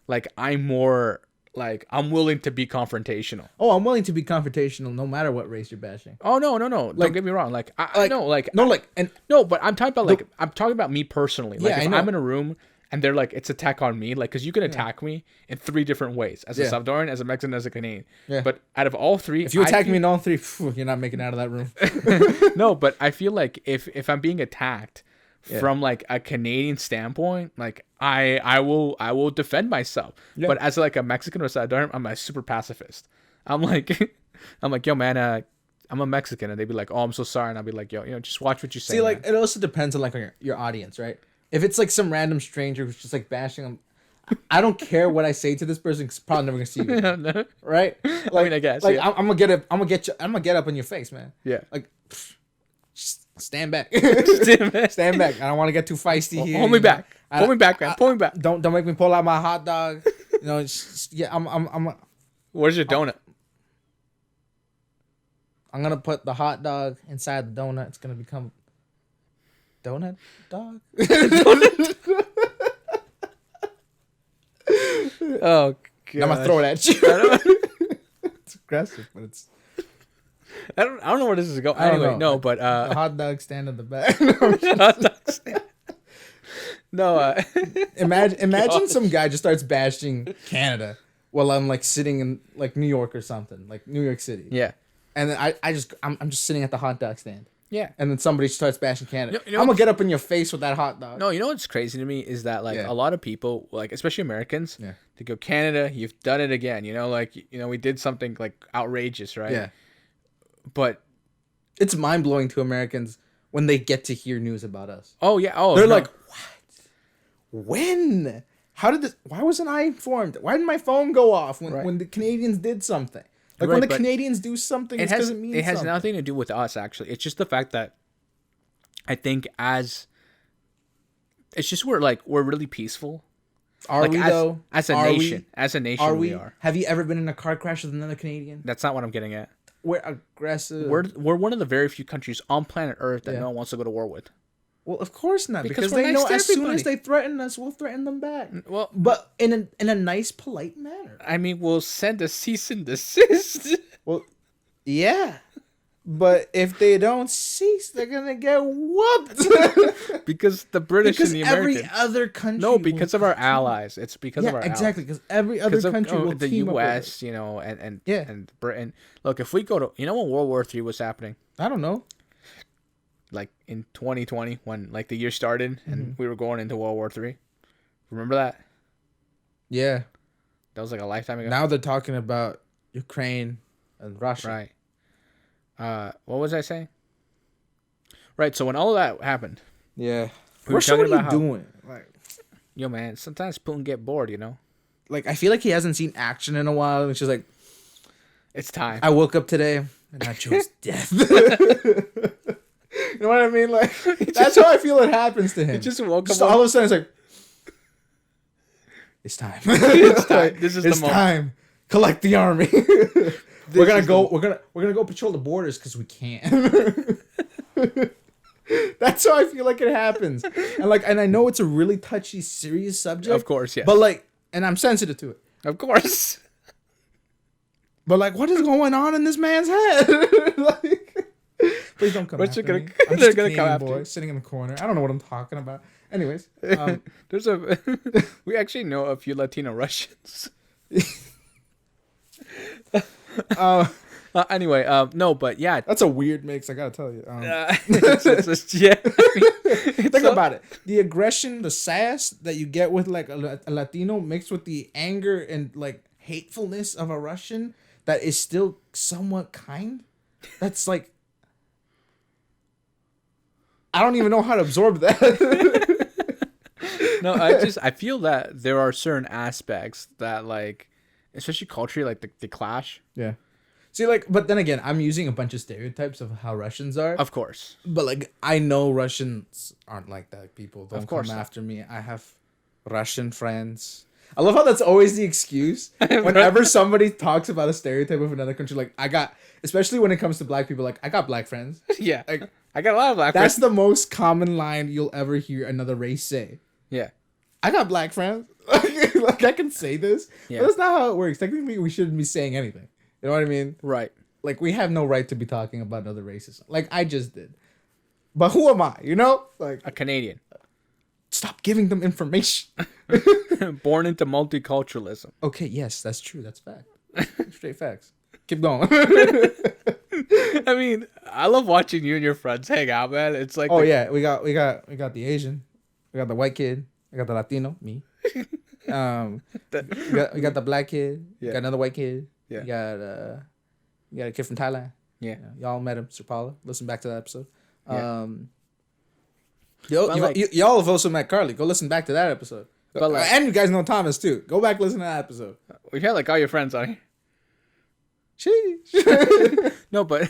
Speaker 2: like I'm more like I'm willing to be confrontational.
Speaker 1: Oh, I'm willing to be confrontational no matter what race you're bashing.
Speaker 2: Oh no. Like, don't get me wrong. But I'm talking about me personally. Like if I'm in a room and they're like, it's attack on me, like, because you can attack me in 3 different ways: as a Salvadoran, as a Mexican, as a Canadian. Yeah. But out of all 3,
Speaker 1: if you attack me in all 3, you're not making it out of that room.
Speaker 2: No, but I feel like if I'm being attacked from like a Canadian standpoint, like I will defend myself. Yeah. But as like a Mexican or Salvadoran, I'm a super pacifist. I'm like, yo, man, I'm a Mexican, and they'd be like, oh, I'm so sorry, and I'll be like, yo, just watch what you say.
Speaker 1: See, like, it also depends on like your audience, right? If it's like some random stranger who's just like bashing them, I don't care what I say to this person. Cause probably never gonna see you again, no. Right? Like, I mean, I guess. Like, I'm gonna get up in your face, man.
Speaker 2: Yeah.
Speaker 1: Like, stand back. Stand back. I don't want to get too feisty here.
Speaker 2: Pull me back. Pull me back, man. Pull me back.
Speaker 1: Don't make me pull out my hot dog. You know, I'm.
Speaker 2: Where's your donut?
Speaker 1: I'm gonna put the hot dog inside the donut. It's gonna become donut dog.
Speaker 2: Oh,
Speaker 1: I'm gonna throw it at you. It's aggressive, but it's.
Speaker 2: I don't know where this is going. Anyway, no, but
Speaker 1: the hot dog stand in the back.
Speaker 2: hot dog stand. No,
Speaker 1: imagine some guy just starts bashing Canada while I'm like sitting in like New York or something, like New York City.
Speaker 2: Yeah.
Speaker 1: And then I'm just sitting at the hot dog stand.
Speaker 2: Yeah.
Speaker 1: And then somebody starts bashing Canada. I'm gonna get up in your face with that hot dog.
Speaker 2: No, you know what's crazy to me is that like a lot of people, like especially Americans, they go, Canada, you've done it again. You know, like we did something like outrageous, right? Yeah. But
Speaker 1: it's mind blowing to Americans when they get to hear news about us.
Speaker 2: Oh yeah. Oh,
Speaker 1: they're like, what? When? How did this? Why wasn't I informed? Why didn't my phone go off when the Canadians did something? Like when the Canadians do something, it doesn't mean
Speaker 2: it has
Speaker 1: something.
Speaker 2: Nothing to do with us. Actually, it's just the fact that I think it's just we're really peaceful.
Speaker 1: Are we though?
Speaker 2: As a nation, we are.
Speaker 1: Have you ever been in a car crash with another Canadian?
Speaker 2: That's not what I'm getting at.
Speaker 1: We're aggressive.
Speaker 2: We're one of the very few countries on planet Earth that no one wants to go to war with.
Speaker 1: Well, of course not, because they know as soon as they threaten us, we'll threaten them back. Well, but in a nice, polite manner.
Speaker 2: I mean, we'll send a cease and desist.
Speaker 1: Well, yeah, but if they don't cease, they're gonna get whooped.
Speaker 2: Because the British and the Americans.
Speaker 1: Every other country.
Speaker 2: No, because of our allies. It's because of our
Speaker 1: exactly. Because every other country will
Speaker 2: the
Speaker 1: team
Speaker 2: U.S.
Speaker 1: Up
Speaker 2: and Britain. Look, if we go to when World War III was happening.
Speaker 1: I don't know.
Speaker 2: Like in 2020 when like the year started and we were going into World War III. Remember that?
Speaker 1: Yeah.
Speaker 2: That was like a lifetime ago.
Speaker 1: Now they're talking about Ukraine and Russia.
Speaker 2: Right. What was I saying? Right, so when all of that happened.
Speaker 1: Yeah.
Speaker 2: Russia,
Speaker 1: what are you doing? Like,
Speaker 2: yo, man, sometimes Putin get bored, you know?
Speaker 1: Like, I feel like he hasn't seen action in a while. And it's just like,
Speaker 2: it's time.
Speaker 1: I woke up today and I chose death. You know what I mean? Like, that's how I feel it happens to him.
Speaker 2: He just woke up.
Speaker 1: All of a sudden, it's like, it's time.
Speaker 2: It's time. This is the moment.
Speaker 1: It's time. Collect the army. We're gonna go patrol the borders because we can. That's how I feel like it happens. And I know it's a really touchy, serious subject.
Speaker 2: Of course, yeah.
Speaker 1: But like, and I'm sensitive to it.
Speaker 2: Of course.
Speaker 1: But like, what is going on in this man's head? Like, please don't come after me. I'm just a Canadian boy sitting in the corner. I don't know what I'm talking about. Anyways,
Speaker 2: we actually know a few Latino Russians. Anyway, no, but yeah,
Speaker 1: that's a weird mix. I gotta tell you. Think about it. The aggression, the sass that you get with like a Latino mixed with the anger and like hatefulness of a Russian that is still somewhat kind. That's like, I don't even know how to absorb that.
Speaker 2: No, I feel that there are certain aspects that like, especially culturally, like the clash.
Speaker 1: Yeah. See, like, but then again, I'm using a bunch of stereotypes of how Russians are.
Speaker 2: Of course.
Speaker 1: But like, I know Russians aren't like that. People don't come after me. I have Russian friends. I love how that's always the excuse. Whenever somebody talks about a stereotype of another country, like especially when it comes to black people, like I got black friends.
Speaker 2: Yeah.
Speaker 1: Like,
Speaker 2: I got a lot of black friends.
Speaker 1: That's the most common line you'll ever hear another race say.
Speaker 2: Yeah.
Speaker 1: I got black friends. Like I can say this. Yeah. But that's not how it works. Technically, we shouldn't be saying anything. You know what I mean?
Speaker 2: Right.
Speaker 1: Like, we have no right to be talking about other races. Like, I just did. But who am I? You know? Like,
Speaker 2: a Canadian.
Speaker 1: Stop giving them information.
Speaker 2: Born into multiculturalism.
Speaker 1: Okay, yes, that's true. That's fact. Straight facts. Keep going.
Speaker 2: I mean, I love watching you and your friends hang out, man. It's like,
Speaker 1: yeah, we got the Asian, we got the white kid, we got the Latino, me. We got the black kid. Yeah. We got another white kid. Yeah. You got a kid from Thailand.
Speaker 2: Yeah.
Speaker 1: Y'all met him, Sir Paula. Listen back to that episode. Yeah. Y'all have also met Carly. Go listen back to that episode. But and you guys know Thomas too. Go back listen to that episode.
Speaker 2: We had like all your friends on here.
Speaker 1: Sheesh.
Speaker 2: No, but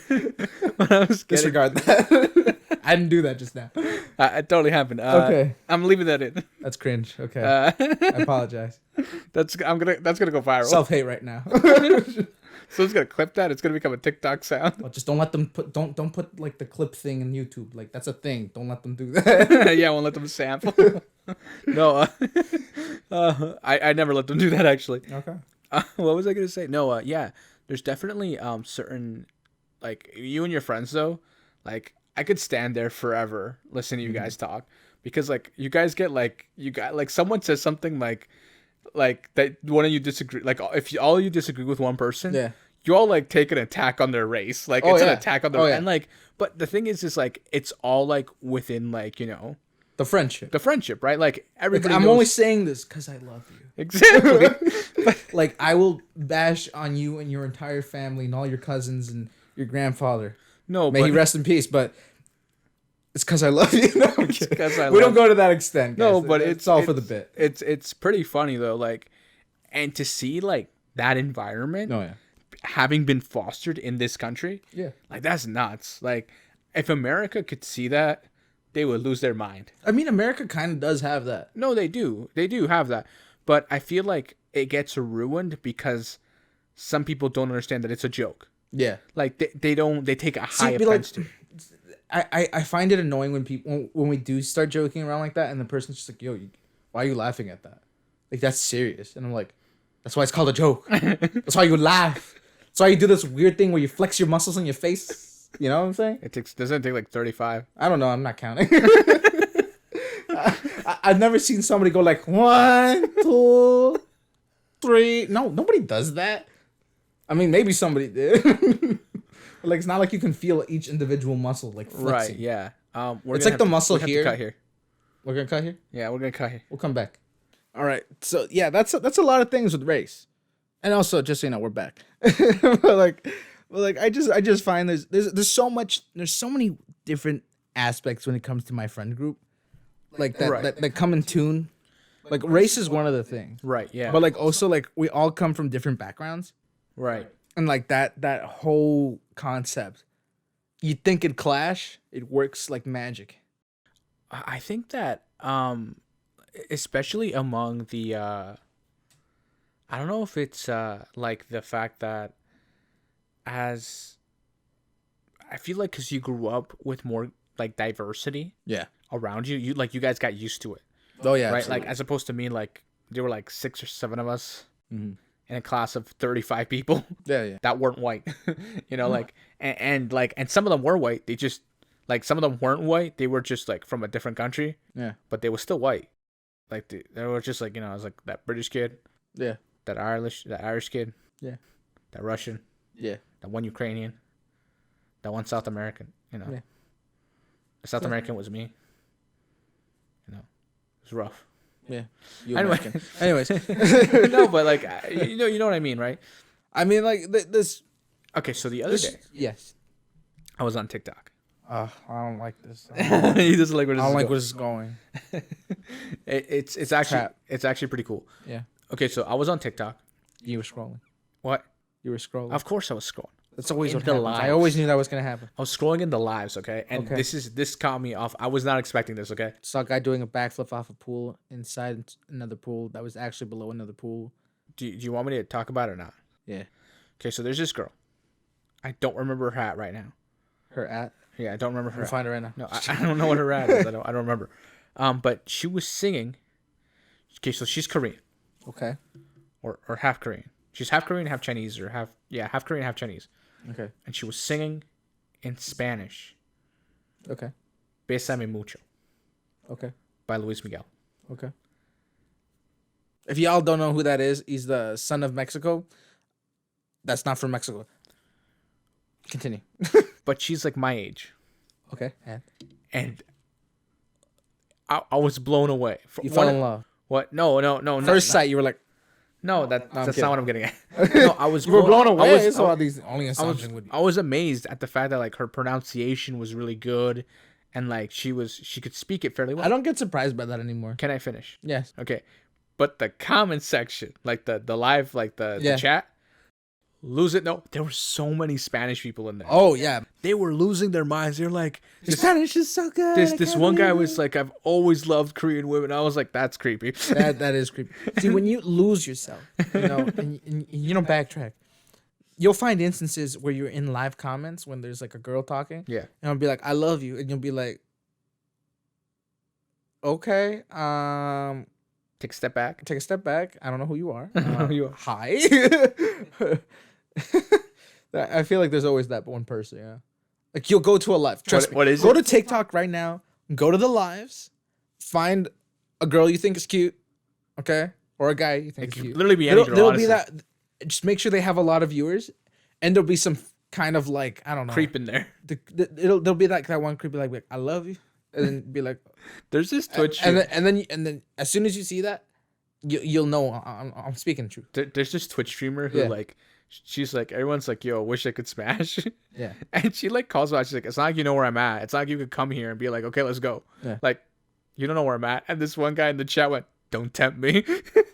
Speaker 2: what I was getting...
Speaker 1: Disregard that. I didn't do that just now.
Speaker 2: It totally happened.
Speaker 1: Okay.
Speaker 2: I'm leaving that in.
Speaker 1: That's cringe. Okay. I apologize.
Speaker 2: That's gonna go viral.
Speaker 1: Self-hate right now.
Speaker 2: So it's gonna clip that. It's gonna become a TikTok sound.
Speaker 1: Well, just don't let them put don't put like the clip thing in YouTube. Like that's a thing. Don't let them do that.
Speaker 2: Yeah, I won't let them sample. No, I never let them do that actually.
Speaker 1: Okay.
Speaker 2: What was I gonna say? No, yeah, there's definitely certain like you and your friends though. Like I could stand there forever listening to you guys talk because like you guys get like someone says something like that one of you disagree. Like if all you disagree with one person,
Speaker 1: Yeah.
Speaker 2: You all like take an attack on their race. Like it's an attack on their and like. But the thing is like it's all like within like
Speaker 1: the friendship,
Speaker 2: right? Like everybody.
Speaker 1: I'm only saying this because I love you.
Speaker 2: Exactly.
Speaker 1: Like I will bash on you and your entire family and all your cousins and your grandfather.
Speaker 2: No,
Speaker 1: may he rest in peace. But it's because I love you. No, we don't go to that extent. Guys.
Speaker 2: No, but it's
Speaker 1: all for the bit.
Speaker 2: It's pretty funny though. Like, and to see like that environment.
Speaker 1: Oh yeah.
Speaker 2: Having been fostered in this country, like that's nuts. Like, if America could see that, they would lose their mind.
Speaker 1: I mean, America kind of does have that.
Speaker 2: No, they do. They do have that, but I feel like it gets ruined because some people don't understand that it's a joke.
Speaker 1: Yeah,
Speaker 2: like they don't. They take a high offense to it.
Speaker 1: I find it annoying when we do start joking around like that, and the person's just like, "Yo, why are you laughing at that? Like that's serious." And I'm like, "That's why it's called a joke. That's why you laugh." That's why you do this weird thing where you flex your muscles on your face. You know what I'm saying?
Speaker 2: Doesn't it take like 35?
Speaker 1: I don't know. I'm not counting. I've never seen somebody go like 1, 2, 3. No, nobody does that. I mean, maybe somebody did. Like it's not like you can feel each individual muscle like flexing.
Speaker 2: Right? Yeah.
Speaker 1: It's like the muscle here.
Speaker 2: Cut here.
Speaker 1: We're gonna cut here.
Speaker 2: Yeah, we're gonna cut here.
Speaker 1: We'll come back. All right. So yeah, that's a lot of things with race. And also, just so you know, we're back. but I just find there's so many different aspects when it comes to my friend group, like that come in tune. Like race is one of the things,
Speaker 2: right? Yeah.
Speaker 1: But like also like we all come from different backgrounds,
Speaker 2: right?
Speaker 1: And like that whole concept, you think it'd clash, it works like magic.
Speaker 2: I think that especially among the I don't know if it's like the fact that as I feel like because you grew up with more like diversity around you, you guys got used to it.
Speaker 1: Oh yeah,
Speaker 2: right.
Speaker 1: Absolutely.
Speaker 2: Like as opposed to me, like there were like 6 or 7 of us in a class of 35 people.
Speaker 1: Yeah.
Speaker 2: That weren't white. Like and some of them were white. They just like some of them weren't white. They were just like from a different country.
Speaker 1: Yeah,
Speaker 2: but they were still white. Like they were just like I was like that British kid.
Speaker 1: Yeah.
Speaker 2: That Irish kid.
Speaker 1: Yeah.
Speaker 2: That Russian.
Speaker 1: Yeah.
Speaker 2: That one Ukrainian. That one South American.
Speaker 1: Yeah.
Speaker 2: The South American was me. It was rough.
Speaker 1: Yeah.
Speaker 2: Anyways. No, but like you know what I mean, right?
Speaker 1: I mean like this.
Speaker 2: Okay, so the other day.
Speaker 1: Yes.
Speaker 2: I was on TikTok.
Speaker 1: I don't like this.
Speaker 2: He doesn't like where this
Speaker 1: I don't
Speaker 2: is
Speaker 1: like
Speaker 2: going.
Speaker 1: where this is going.
Speaker 2: It's actually pretty cool.
Speaker 1: Yeah.
Speaker 2: Okay, so I was on TikTok.
Speaker 1: You were scrolling.
Speaker 2: What?
Speaker 1: You were scrolling.
Speaker 2: Of course I was scrolling.
Speaker 1: That's always what
Speaker 2: the
Speaker 1: happens.
Speaker 2: lives.
Speaker 1: I always knew that was gonna happen.
Speaker 2: I was scrolling in the lives, okay? And this caught me off. I was not expecting this, okay?
Speaker 1: Saw a guy doing a backflip off a pool inside another pool that was actually below another pool.
Speaker 2: Do you want me to talk about it or not?
Speaker 1: Yeah.
Speaker 2: Okay, so there's this girl. I don't remember her hat right now.
Speaker 1: Her at?
Speaker 2: Yeah, I don't remember her.
Speaker 1: Find her right now.
Speaker 2: No, I don't know what her hat is. I don't remember. But she was singing. Okay, so she's Korean.
Speaker 1: Okay.
Speaker 2: Or half Korean. She's half Korean, half Chinese, half Korean, half Chinese.
Speaker 1: Okay.
Speaker 2: And she was singing in Spanish.
Speaker 1: Okay.
Speaker 2: Bésame mucho.
Speaker 1: Okay.
Speaker 2: By Luis Miguel.
Speaker 1: Okay. If y'all don't know who that is, he's the son of Mexico. That's not from Mexico. Continue.
Speaker 2: But she's like my age.
Speaker 1: Okay.
Speaker 2: And I was blown away.
Speaker 1: You fell in love.
Speaker 2: What? No.
Speaker 1: First sight, you were like,
Speaker 2: no, that's not what I'm getting at. No, I was.
Speaker 1: You were blown away.
Speaker 2: I was amazed at the fact that like her pronunciation was really good, and like she could speak it fairly well.
Speaker 1: I don't get surprised by that anymore.
Speaker 2: Can I finish?
Speaker 1: Yes.
Speaker 2: Okay, but the comment section, like the live, like the chat, lose it. No, there were so many Spanish people in there.
Speaker 1: Oh yeah,
Speaker 2: they were losing their minds. They're like,
Speaker 1: Spanish is so good.
Speaker 2: This one guy was like, I've always loved Korean women. I was like, that's creepy.
Speaker 1: That is creepy. See, when you lose yourself, and you don't backtrack, you'll find instances where you're in live comments when there's like a girl talking.
Speaker 2: Yeah.
Speaker 1: And I'll be like, I love you. And you'll be like, okay,
Speaker 2: Take a step back.
Speaker 1: take a step back. I don't know who you are.
Speaker 2: Who you are.
Speaker 1: Hi. I feel like there's always that one person, yeah. Like you'll go to a live. Trust me.
Speaker 2: What is
Speaker 1: go
Speaker 2: it?
Speaker 1: to TikTok right now. Go to the lives. Find a girl you think is cute, okay, or a guy you think
Speaker 2: It
Speaker 1: is
Speaker 2: could
Speaker 1: cute.
Speaker 2: literally be any girl,
Speaker 1: There'll be
Speaker 2: honestly.
Speaker 1: that. Just make sure they have a lot of viewers, and there'll be some kind of like I don't know
Speaker 2: Creep in there.
Speaker 1: There'll be that one creepy like I love you, and then be like
Speaker 2: There's this Twitch.
Speaker 1: and then as soon as you see that, you'll know I'm speaking the truth.
Speaker 2: There's this Twitch streamer who
Speaker 1: Yeah.
Speaker 2: like, she's like, everyone's like, yo, wish I could smash.
Speaker 1: Yeah.
Speaker 2: And she like calls out. She's like, it's not like you know where I'm at. It's not like you could come here and be like, okay, let's go.
Speaker 1: Yeah.
Speaker 2: Like, you don't know where I'm at. And this one guy in the chat went, don't tempt me.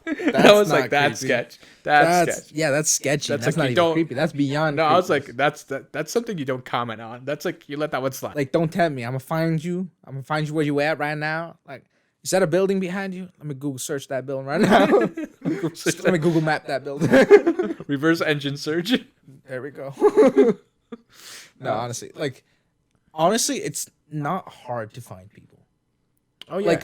Speaker 2: I was
Speaker 1: not
Speaker 2: like, that's
Speaker 1: creepy.
Speaker 2: sketch. That's sketch.
Speaker 1: Yeah, that's sketchy.
Speaker 2: That's
Speaker 1: That's
Speaker 2: like
Speaker 1: not
Speaker 2: you
Speaker 1: even
Speaker 2: don't-
Speaker 1: creepy. That's beyond.
Speaker 2: No, I was
Speaker 1: creepy.
Speaker 2: like, that's something you don't comment on. That's like, you let that one slide.
Speaker 1: Like, don't tempt me. I'm gonna find you. I'm gonna find you where you at right now. Like, is that a building behind you? Let me Google search that building right now. Let me Google map that building.
Speaker 2: Reverse engine search.
Speaker 1: There we go. No, honestly, it's not hard to find people.
Speaker 2: Oh yeah.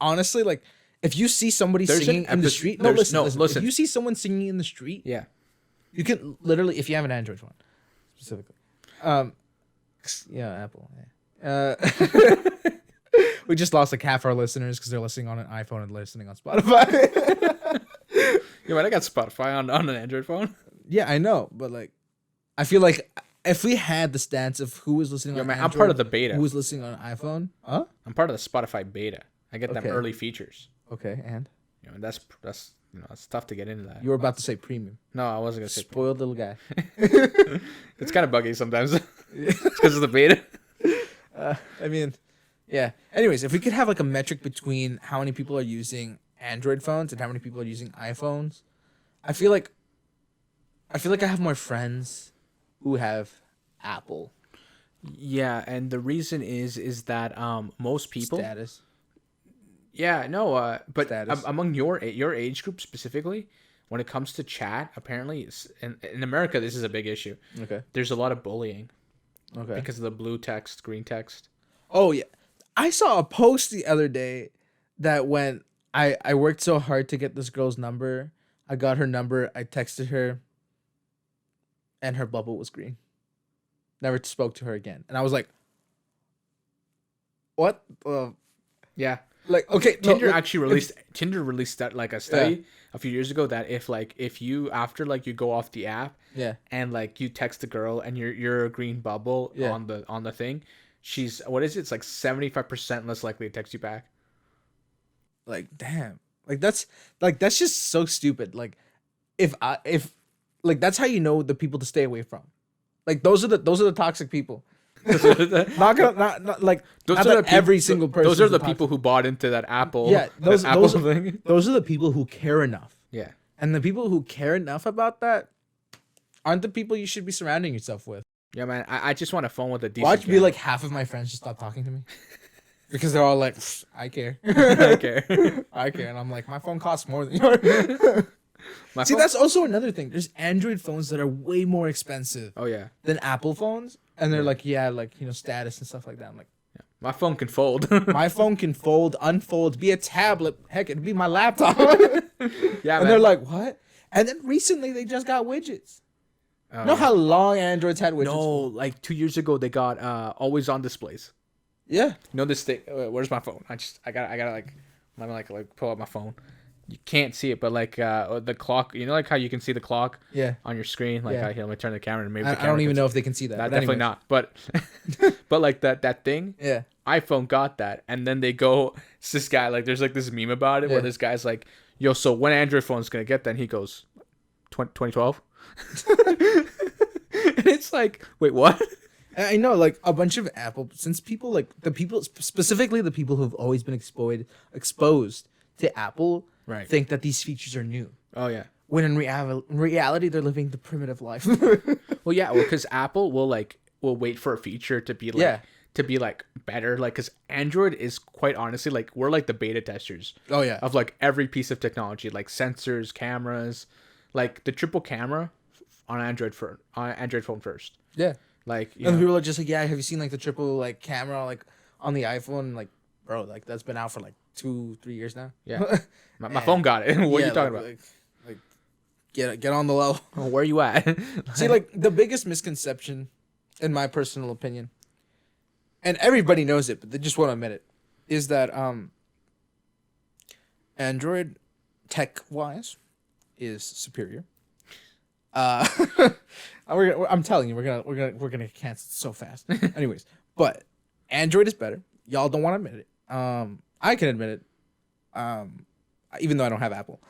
Speaker 1: Honestly, like, if you see somebody
Speaker 2: There's
Speaker 1: singing
Speaker 2: an
Speaker 1: in the
Speaker 2: epi-
Speaker 1: street,
Speaker 2: there's-
Speaker 1: listen.
Speaker 2: listen.
Speaker 1: If you see someone singing in the street,
Speaker 2: yeah.
Speaker 1: you can literally, if you have an Android phone, specifically, yeah, Apple. Yeah. We just lost like half our listeners because they're listening on an iPhone and listening on Spotify.
Speaker 2: Yeah, but I got Spotify on an Android phone.
Speaker 1: Yeah, I know, but like, I feel like if we had the stats of who was listening on
Speaker 2: Man,
Speaker 1: Android,
Speaker 2: I'm part of the beta.
Speaker 1: who was listening on iPhone, huh?
Speaker 2: I'm part of the Spotify beta. I get them
Speaker 1: Okay.
Speaker 2: early features.
Speaker 1: Okay, and
Speaker 2: You know, and that's it's tough to get into that.
Speaker 1: you were about to say premium.
Speaker 2: No, I wasn't gonna say.
Speaker 1: Spoiled little guy.
Speaker 2: It's kind of buggy sometimes. It's because of the beta.
Speaker 1: I mean, yeah. Anyways, if we could have like a metric between how many people are using Android phones and how many people are using iPhones, I feel like I have more friends who have Apple
Speaker 2: Yeah, and the reason is that most people.
Speaker 1: status.
Speaker 2: Yeah, no, but
Speaker 1: Status.
Speaker 2: among your age group specifically, when it comes to chat, apparently, in America, this is a big issue.
Speaker 1: Okay.
Speaker 2: There's a lot of bullying
Speaker 1: Okay.
Speaker 2: because of the blue text, green text.
Speaker 1: Oh yeah, I saw a post the other day that when I worked so hard to get this girl's number, I got her number, I texted her, and her bubble was green. Never spoke to her again, and I was like, "What?"
Speaker 2: Yeah.
Speaker 1: Like, okay,
Speaker 2: Tinder
Speaker 1: no,
Speaker 2: actually released that like a study a few years ago that if you after like you go off the app
Speaker 1: yeah,
Speaker 2: and like you text a girl and you're a green bubble
Speaker 1: Yeah.
Speaker 2: on the thing, she's what is it? It's like 75% less likely to text you back.
Speaker 1: like damn, that's just so stupid. Like, if that's how you know the people to stay away from. Like those are the toxic people. Not like
Speaker 2: Those
Speaker 1: not
Speaker 2: are
Speaker 1: that
Speaker 2: the people,
Speaker 1: every single person.
Speaker 2: Those are
Speaker 1: is a
Speaker 2: the
Speaker 1: toxic-
Speaker 2: people who bought into that Apple.
Speaker 1: Yeah, those
Speaker 2: that Apple thing.
Speaker 1: those are the people who care enough.
Speaker 2: Yeah.
Speaker 1: And the people who care enough about that aren't the people you should be surrounding yourself with.
Speaker 2: Yeah, man. I just want a phone with a decent.
Speaker 1: Watch me
Speaker 2: camera.
Speaker 1: like half of my friends just stop talking to me. Because they're all like, I care.
Speaker 2: I care.
Speaker 1: I care. And I'm like, my phone costs more than yours.
Speaker 2: My
Speaker 1: See,
Speaker 2: phone-
Speaker 1: that's also another thing. There's Android phones that are way more expensive
Speaker 2: Oh yeah.
Speaker 1: than Apple phones. And they're like, status and stuff like that. I'm like,
Speaker 2: My phone can fold.
Speaker 1: my phone can fold, unfold, be a tablet. Heck, it'd be my laptop.
Speaker 2: Yeah,
Speaker 1: And
Speaker 2: man.
Speaker 1: they're like, what? And then recently they just got widgets. You know how long Androids had widgets?
Speaker 2: No, like 2 years ago they got always on displays.
Speaker 1: Yeah.
Speaker 2: You know this thing. Where's my phone? I gotta like, let me like pull out my phone. You can't see it, but like the clock. You know, like how you can see the clock.
Speaker 1: Yeah.
Speaker 2: On your screen. Like
Speaker 1: Yeah.
Speaker 2: let me turn the camera and maybe.
Speaker 1: I don't even know if they can see that.
Speaker 2: Not,
Speaker 1: but
Speaker 2: definitely
Speaker 1: anyways.
Speaker 2: not. But like that thing.
Speaker 1: Yeah.
Speaker 2: iPhone got that, and then they go. It's this guy like there's like this meme about it where
Speaker 1: Yeah.
Speaker 2: this guy's like, "Yo, so when Android phone's gonna get that?" And he goes, 2012. And it's like, wait, what?
Speaker 1: And I know, like, a bunch of Apple, since people, like, specifically the people who've always been exposed to Apple,
Speaker 2: Right.
Speaker 1: think that these features are new.
Speaker 2: Oh yeah.
Speaker 1: When in reality, they're living the primitive life.
Speaker 2: Well, yeah. Well, because Apple will wait for a feature to be like
Speaker 1: Yeah.
Speaker 2: better. Like, because Android is quite honestly like we're like the beta testers
Speaker 1: Oh, yeah.
Speaker 2: of like every piece of technology, like sensors, cameras, like the triple camera Android phone first.
Speaker 1: Yeah.
Speaker 2: Like,
Speaker 1: and people are just like, yeah, have you seen like the triple like camera like on the iPhone? Like, bro, like that's been out for like 2-3 years now.
Speaker 2: Yeah. My phone got it. What are you talking about?
Speaker 1: Like get on the low.
Speaker 2: Oh, where are you at?
Speaker 1: See, like the biggest misconception, in my personal opinion, and everybody knows it, but they just won't admit it, is that Android tech wise is superior. I'm telling you, we're gonna get canceled so fast. Anyways, but Android is better. Y'all don't want to admit it. I can admit it. Even though I don't have Apple.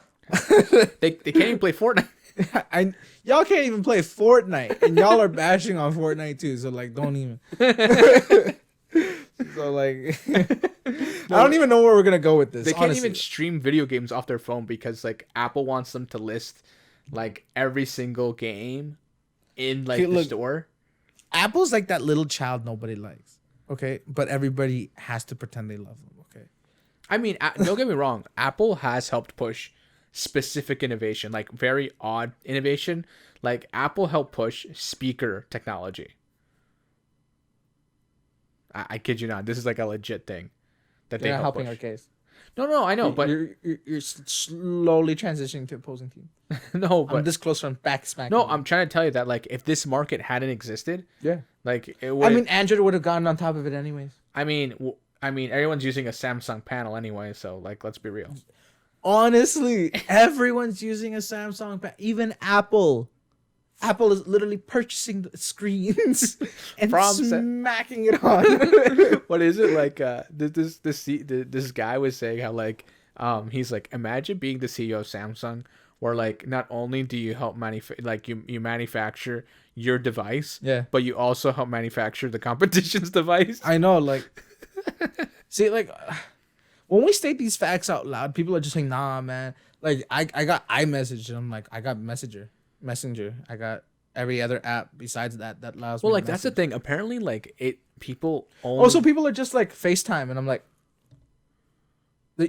Speaker 2: they can't even play Fortnite.
Speaker 1: Y'all can't even play Fortnite, and y'all are bashing on Fortnite too. So like, don't even. So like, I don't even know where we're gonna go with this.
Speaker 2: They can't
Speaker 1: honestly.
Speaker 2: even stream video games off their phone because like Apple wants them to list like every single game in like the store.
Speaker 1: Apple's like that little child nobody likes. Okay, but everybody has to pretend they love them. Okay.
Speaker 2: I mean, don't get me wrong. Apple has helped push specific innovation, like very odd innovation. Like Apple helped push speaker technology. I kid you not. This is like a legit thing that they help
Speaker 1: helping
Speaker 2: push.
Speaker 1: our case.
Speaker 2: No, I know, but
Speaker 1: you're slowly transitioning to opposing team.
Speaker 2: No, but
Speaker 1: I'm this close from back smack.
Speaker 2: No, I'm trying to tell you that like if this market hadn't existed,
Speaker 1: yeah,
Speaker 2: like it would.
Speaker 1: I mean, Android would have gotten on top of it anyways.
Speaker 2: I mean, everyone's using a Samsung panel anyway, so like, let's be real.
Speaker 1: Honestly, everyone's using a Samsung panel. Even Apple. Apple is literally purchasing the screens and smacking it on.
Speaker 2: What is it like? This guy was saying how like he's like, imagine being the CEO of Samsung, where like not only do you help you manufacture your device,
Speaker 1: yeah,
Speaker 2: but you also help manufacture the competition's device.
Speaker 1: I know, like, see, like when we state these facts out loud, people are just saying, nah, man. Like I got iMessage, and I'm like, I got Messenger. I got every other app besides that allows me to
Speaker 2: like that's the thing. Apparently, like people only...
Speaker 1: Also, people are just like FaceTime, and I'm like,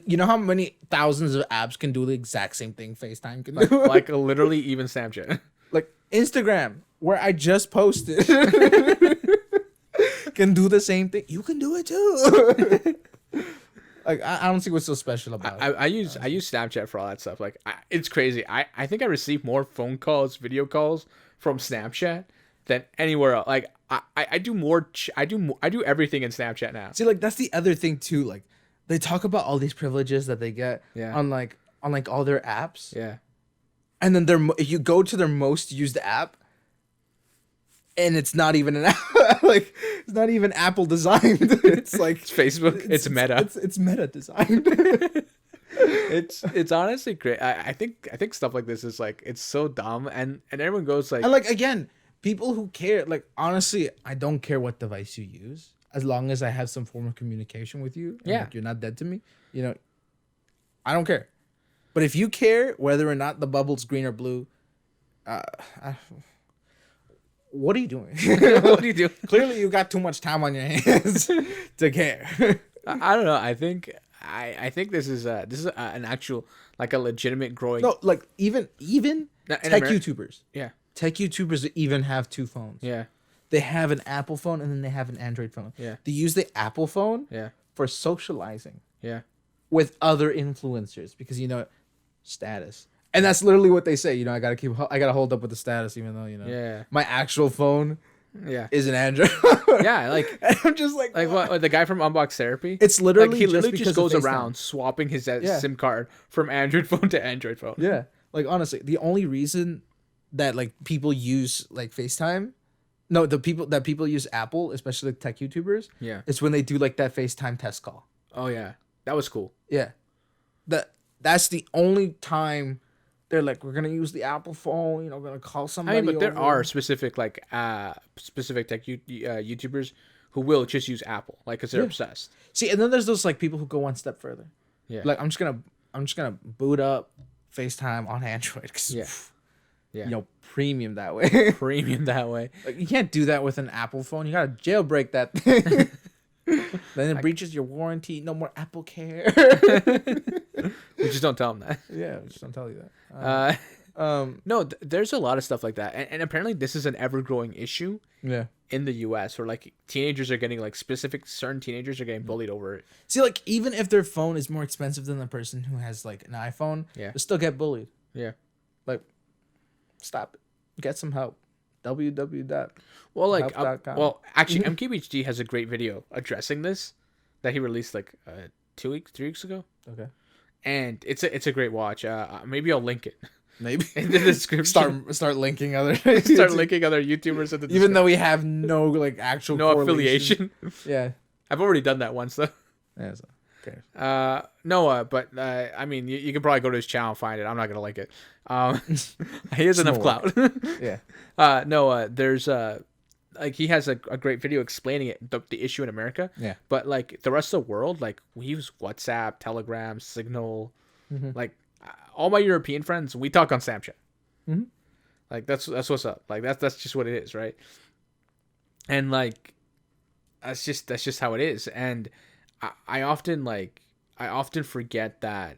Speaker 1: you know how many thousands of apps can do the exact same thing FaceTime can do?
Speaker 2: like literally even Snapchat.
Speaker 1: Like Instagram, where I just posted, can do the same thing. You can do it too. Like I don't see what's so special about it.
Speaker 2: I use Snapchat for all that stuff. Like it's crazy. I think I receive more phone calls, video calls from Snapchat than anywhere else. Like I do more. I do everything in Snapchat now.
Speaker 1: See, like that's the other thing too. Like they talk about all these privileges that they get on all their apps.
Speaker 2: Yeah.
Speaker 1: And then you go to their most used app, and it's not even an app. Like it's not even Apple designed. It's like
Speaker 2: it's Facebook. It's Meta.
Speaker 1: It's Meta designed.
Speaker 2: It's honestly great. I think stuff like this is like it's so dumb, and everyone goes like,
Speaker 1: and like again, people who care. Like honestly, I don't care what device you use as long as I have some form of communication with you. And like, you're not dead to me. You know, I don't care. But if you care whether or not the bubble's green or blue, what are you doing?
Speaker 2: What are you doing?
Speaker 1: Clearly, you got too much time on your hands to care.
Speaker 2: I don't know. I think this is an actual like a legitimate growing.
Speaker 1: No, like even tech YouTubers.
Speaker 2: Yeah,
Speaker 1: tech YouTubers even have two phones.
Speaker 2: Yeah,
Speaker 1: they have an Apple phone and then they have an Android phone.
Speaker 2: Yeah,
Speaker 1: they use the Apple phone.
Speaker 2: Yeah,
Speaker 1: for socializing.
Speaker 2: Yeah,
Speaker 1: with other influencers because status. And that's literally what they say. I gotta hold up with the status, even though my actual phone, is an Android.
Speaker 2: Yeah, like
Speaker 1: and I'm just like
Speaker 2: what the guy from Unbox Therapy.
Speaker 1: It's literally
Speaker 2: like he literally just goes around swapping his SIM card from Android phone to Android phone.
Speaker 1: Yeah, like honestly, the only reason that like people use like FaceTime, people use Apple, especially like tech YouTubers, it's when they do like that FaceTime test call.
Speaker 2: Oh yeah, that was cool.
Speaker 1: Yeah, that's the only time. They're like, we're gonna use the Apple phone, we're gonna call somebody.
Speaker 2: I mean, but there are specific tech YouTubers who will just use Apple, like, because they're obsessed.
Speaker 1: See, and then there's those like people who go one step further. Yeah. Like I'm just gonna boot up FaceTime on Android because premium that way.
Speaker 2: Premium that way.
Speaker 1: Like you can't do that with an Apple phone. You gotta jailbreak that thing. Then it breaches your warranty. No more Apple Care.
Speaker 2: We just don't tell them that.
Speaker 1: Yeah, we just don't tell you that.
Speaker 2: No, there's a lot of stuff like that, and apparently this is an ever-growing issue.
Speaker 1: Yeah.
Speaker 2: In the U.S., where like teenagers are getting like certain teenagers are getting bullied over it.
Speaker 1: See, like even if their phone is more expensive than the person who has like an iPhone, they still get bullied.
Speaker 2: Yeah.
Speaker 1: Like, stop it. Get some help. www.
Speaker 2: Well, like, well, actually, MKBHD has a great video addressing this that he released like 3 weeks ago.
Speaker 1: Okay.
Speaker 2: And it's a great watch. Maybe I'll link it.
Speaker 1: Maybe
Speaker 2: in the description.
Speaker 1: Start linking other
Speaker 2: linking other YouTubers at the
Speaker 1: even though we have no like actual
Speaker 2: affiliation.
Speaker 1: Yeah.
Speaker 2: I've already done that once though.
Speaker 1: Yeah. So, okay.
Speaker 2: But I mean, you can probably go to his channel and find it. I'm not gonna link it. He has enough clout.
Speaker 1: Yeah.
Speaker 2: There's like he has a great video explaining it, the issue in America.
Speaker 1: Yeah.
Speaker 2: But like the rest of the world, like we use WhatsApp, Telegram, Signal, like all my European friends, we talk on Snapchat.
Speaker 1: Mm-hmm.
Speaker 2: Like that's what's up. Like that's just what it is, right? And like that's just how it is. And I often forget that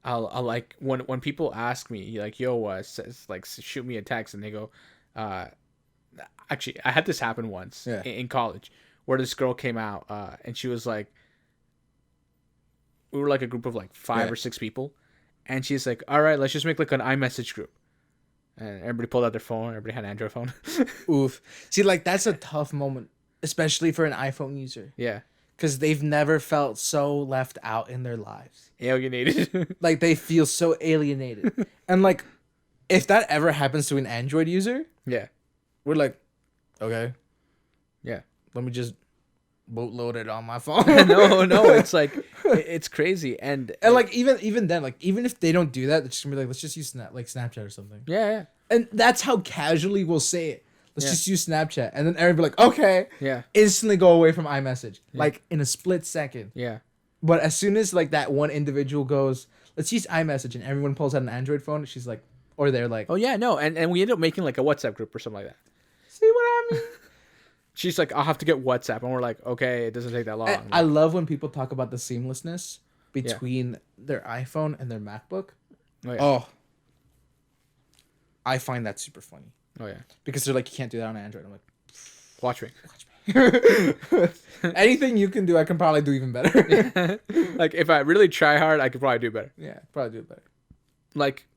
Speaker 2: I'll like when people ask me like, yo, says like shoot me a text, and they go, actually I had this happen once in college where this girl came out and she was like, we were like a group of like 5 or 6 people, and she's like, all right, let's just make like an iMessage group. And everybody pulled out their phone. Everybody had an Android phone.
Speaker 1: Oof. See, like, that's a tough moment, especially for an iPhone user.
Speaker 2: Yeah.
Speaker 1: Because they've never felt so left out in their lives.
Speaker 2: Alienated.
Speaker 1: Like, they feel so alienated. And, like, if that ever happens to an Android user, we're like, okay.
Speaker 2: Yeah.
Speaker 1: Let me just bootload it on my phone.
Speaker 2: No. It's like, it's crazy. And
Speaker 1: like, even then, like, even if they don't do that, they're just going to be like, let's just use Snapchat or something.
Speaker 2: Yeah.
Speaker 1: And that's how casually we'll say it. Let's just use Snapchat. And then everybody like, okay.
Speaker 2: Yeah.
Speaker 1: Instantly go away from iMessage. Yeah. Like in a split second.
Speaker 2: Yeah.
Speaker 1: But as soon as like that one individual goes, let's use iMessage, and everyone pulls out an Android phone, she's like, or they're like,
Speaker 2: oh yeah, no. And we end up making like a WhatsApp group or something like that.
Speaker 1: See what I mean?
Speaker 2: She's like, I'll have to get WhatsApp. And we're like, okay, it doesn't take that long.
Speaker 1: I love when people talk about the seamlessness between their iPhone and their MacBook. Oh. I find that super funny.
Speaker 2: Oh, yeah.
Speaker 1: Because they're like, you can't do that on Android. I'm like,
Speaker 2: watch me.
Speaker 1: Anything you can do, I can probably do even better.
Speaker 2: Like, if I really try hard, I could probably do better.
Speaker 1: Yeah, probably do better.
Speaker 2: Like,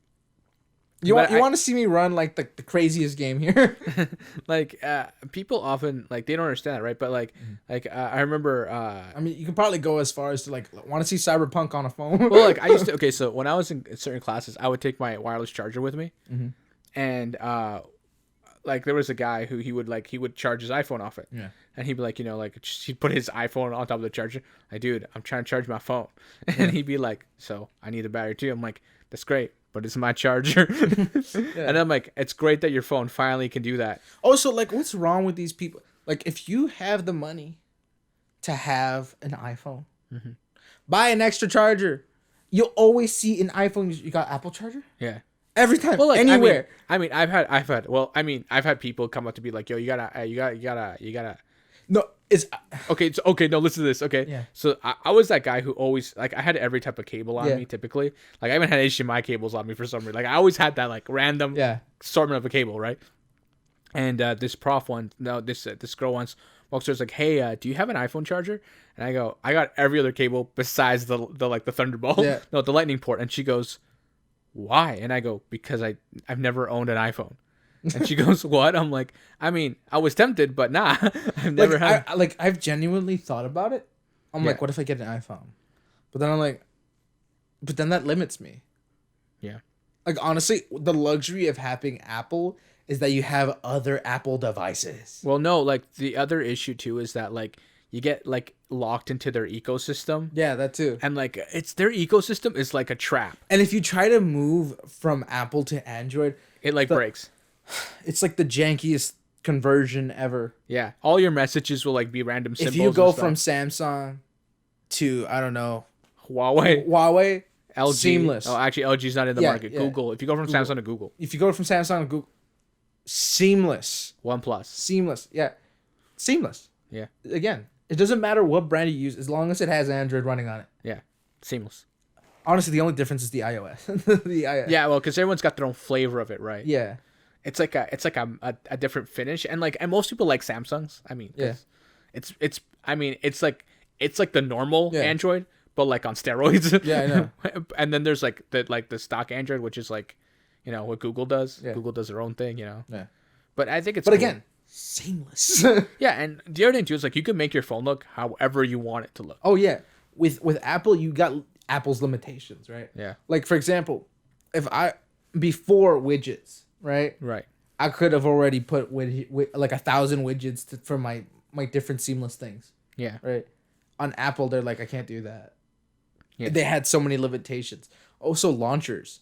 Speaker 1: you want to see me run like the craziest game here?
Speaker 2: Like, people often like they don't understand that, right? But like, I remember.
Speaker 1: I mean, you can probably go as far as to like want to see Cyberpunk on a phone.
Speaker 2: Well, like I used to. Okay, so when I was in certain classes, I would take my wireless charger with me, and like there was a guy who he would charge his iPhone off it.
Speaker 1: Yeah.
Speaker 2: And he'd be like, he'd put his iPhone on top of the charger. Like, dude, I'm trying to charge my phone. And he'd be like, so I need a battery too. I'm like, that's great, but it's my charger. And I'm like, it's great that your phone finally can do that.
Speaker 1: Also, like, what's wrong with these people? Like, if you have the money to have an iPhone, buy an extra charger. You'll always see an iPhone. You got Apple charger?
Speaker 2: Yeah.
Speaker 1: Every time,
Speaker 2: well, like,
Speaker 1: anywhere.
Speaker 2: I mean, I've had people come up to be like, yo, you gotta. No,
Speaker 1: it's
Speaker 2: okay. So, okay, no, listen to this. Okay,
Speaker 1: yeah.
Speaker 2: So I was that guy who always like I had every type of cable on me. Typically, like I even had HDMI cables on me for some reason. Like I always had that like random assortment of a cable, right? And this girl once walks through, like, hey, do you have an iPhone charger? And I go, I got every other cable besides the Thunderbolt, no, the Lightning port. And she goes, why? And I go, because I've never owned an iPhone. And she goes, what? I'm like, I mean, I was tempted, but nah, I've never had.
Speaker 1: I've genuinely thought about it. I'm like, what if I get an iPhone? But then I'm like, but then that limits me.
Speaker 2: Yeah.
Speaker 1: Like, honestly, the luxury of having Apple is that you have other Apple devices.
Speaker 2: Well, no, like the other issue too is that like you get like locked into their ecosystem.
Speaker 1: Yeah, that too.
Speaker 2: And like it's their ecosystem is like a trap.
Speaker 1: And if you try to move from Apple to Android,
Speaker 2: it like breaks.
Speaker 1: It's like the jankiest conversion ever.
Speaker 2: Yeah. All your messages will like be random symbols.
Speaker 1: If you go from Samsung to, I don't know,
Speaker 2: Huawei, LG.
Speaker 1: Seamless.
Speaker 2: Oh, actually LG's not in the market. Yeah. Google. If you go from Samsung to Google.
Speaker 1: If you go from Samsung to Google, seamless.
Speaker 2: OnePlus.
Speaker 1: Seamless. Yeah. Seamless.
Speaker 2: Yeah.
Speaker 1: Again, it doesn't matter what brand you use as long as it has Android running on it.
Speaker 2: Yeah. Seamless.
Speaker 1: Honestly, the only difference is the iOS.
Speaker 2: Yeah, well, because everyone's got their own flavor of it, right?
Speaker 1: Yeah.
Speaker 2: It's like a different finish, and most people like Samsungs. I mean,
Speaker 1: Yeah.
Speaker 2: it's it's like the normal Android, but like on steroids.
Speaker 1: Yeah, I know.
Speaker 2: And then there's like the stock Android, which is like, what Google does.
Speaker 1: Yeah.
Speaker 2: Google does their own thing,
Speaker 1: Yeah.
Speaker 2: But I think it's.
Speaker 1: But
Speaker 2: cool.
Speaker 1: again, seamless.
Speaker 2: Yeah, and the other thing too is like you can make your phone look however you want it to look.
Speaker 1: Oh yeah, with Apple, you got Apple's limitations, right?
Speaker 2: Yeah.
Speaker 1: Like for example, before widgets, right?
Speaker 2: Right.
Speaker 1: I could have already put like 1,000 widgets for my different seamless things.
Speaker 2: Yeah.
Speaker 1: Right. On Apple, they're like, I can't do that.
Speaker 2: Yeah.
Speaker 1: They had so many limitations. Also, launchers.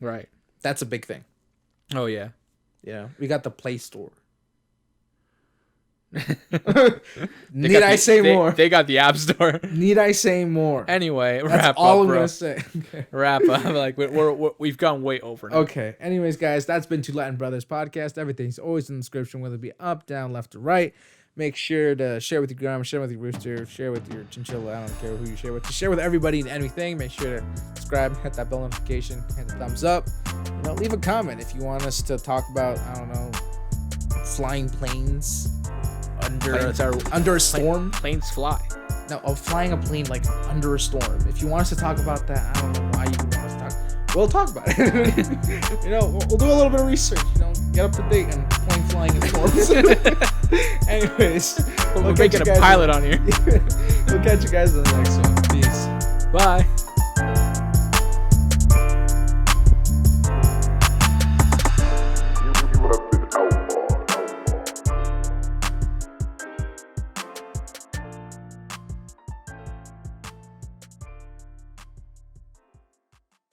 Speaker 2: Right.
Speaker 1: That's a big thing.
Speaker 2: Oh yeah.
Speaker 1: Yeah. We got the Play Store.
Speaker 2: Need I say more? They got the App Store.
Speaker 1: Need I say more?
Speaker 2: Anyway,
Speaker 1: That's
Speaker 2: wrap
Speaker 1: all
Speaker 2: up,
Speaker 1: I'm
Speaker 2: bro.
Speaker 1: gonna say. Okay.
Speaker 2: Wrap up. Like we've gone way over now.
Speaker 1: Okay. Anyways, guys, that's been Two Latin Brothers podcast. Everything's always in the description, whether it be up, down, left, or right. Make sure to share with your grandma, share with your rooster, share with your chinchilla. I don't care who you share with. Just share with everybody and anything. Make sure to subscribe, hit that bell notification, hit the thumbs up. Leave a comment if you want us to talk about, I don't know, flying planes under a storm.
Speaker 2: Planes fly.
Speaker 1: No, flying a plane like under a storm. If you want us to talk about that, I don't know why you want us to talk. We'll talk about it. We'll do a little bit of research. Get up to date on plane flying in storms. Anyways,
Speaker 2: we're making a pilot on here.
Speaker 1: We'll catch you guys in the next one. Peace.
Speaker 2: Bye.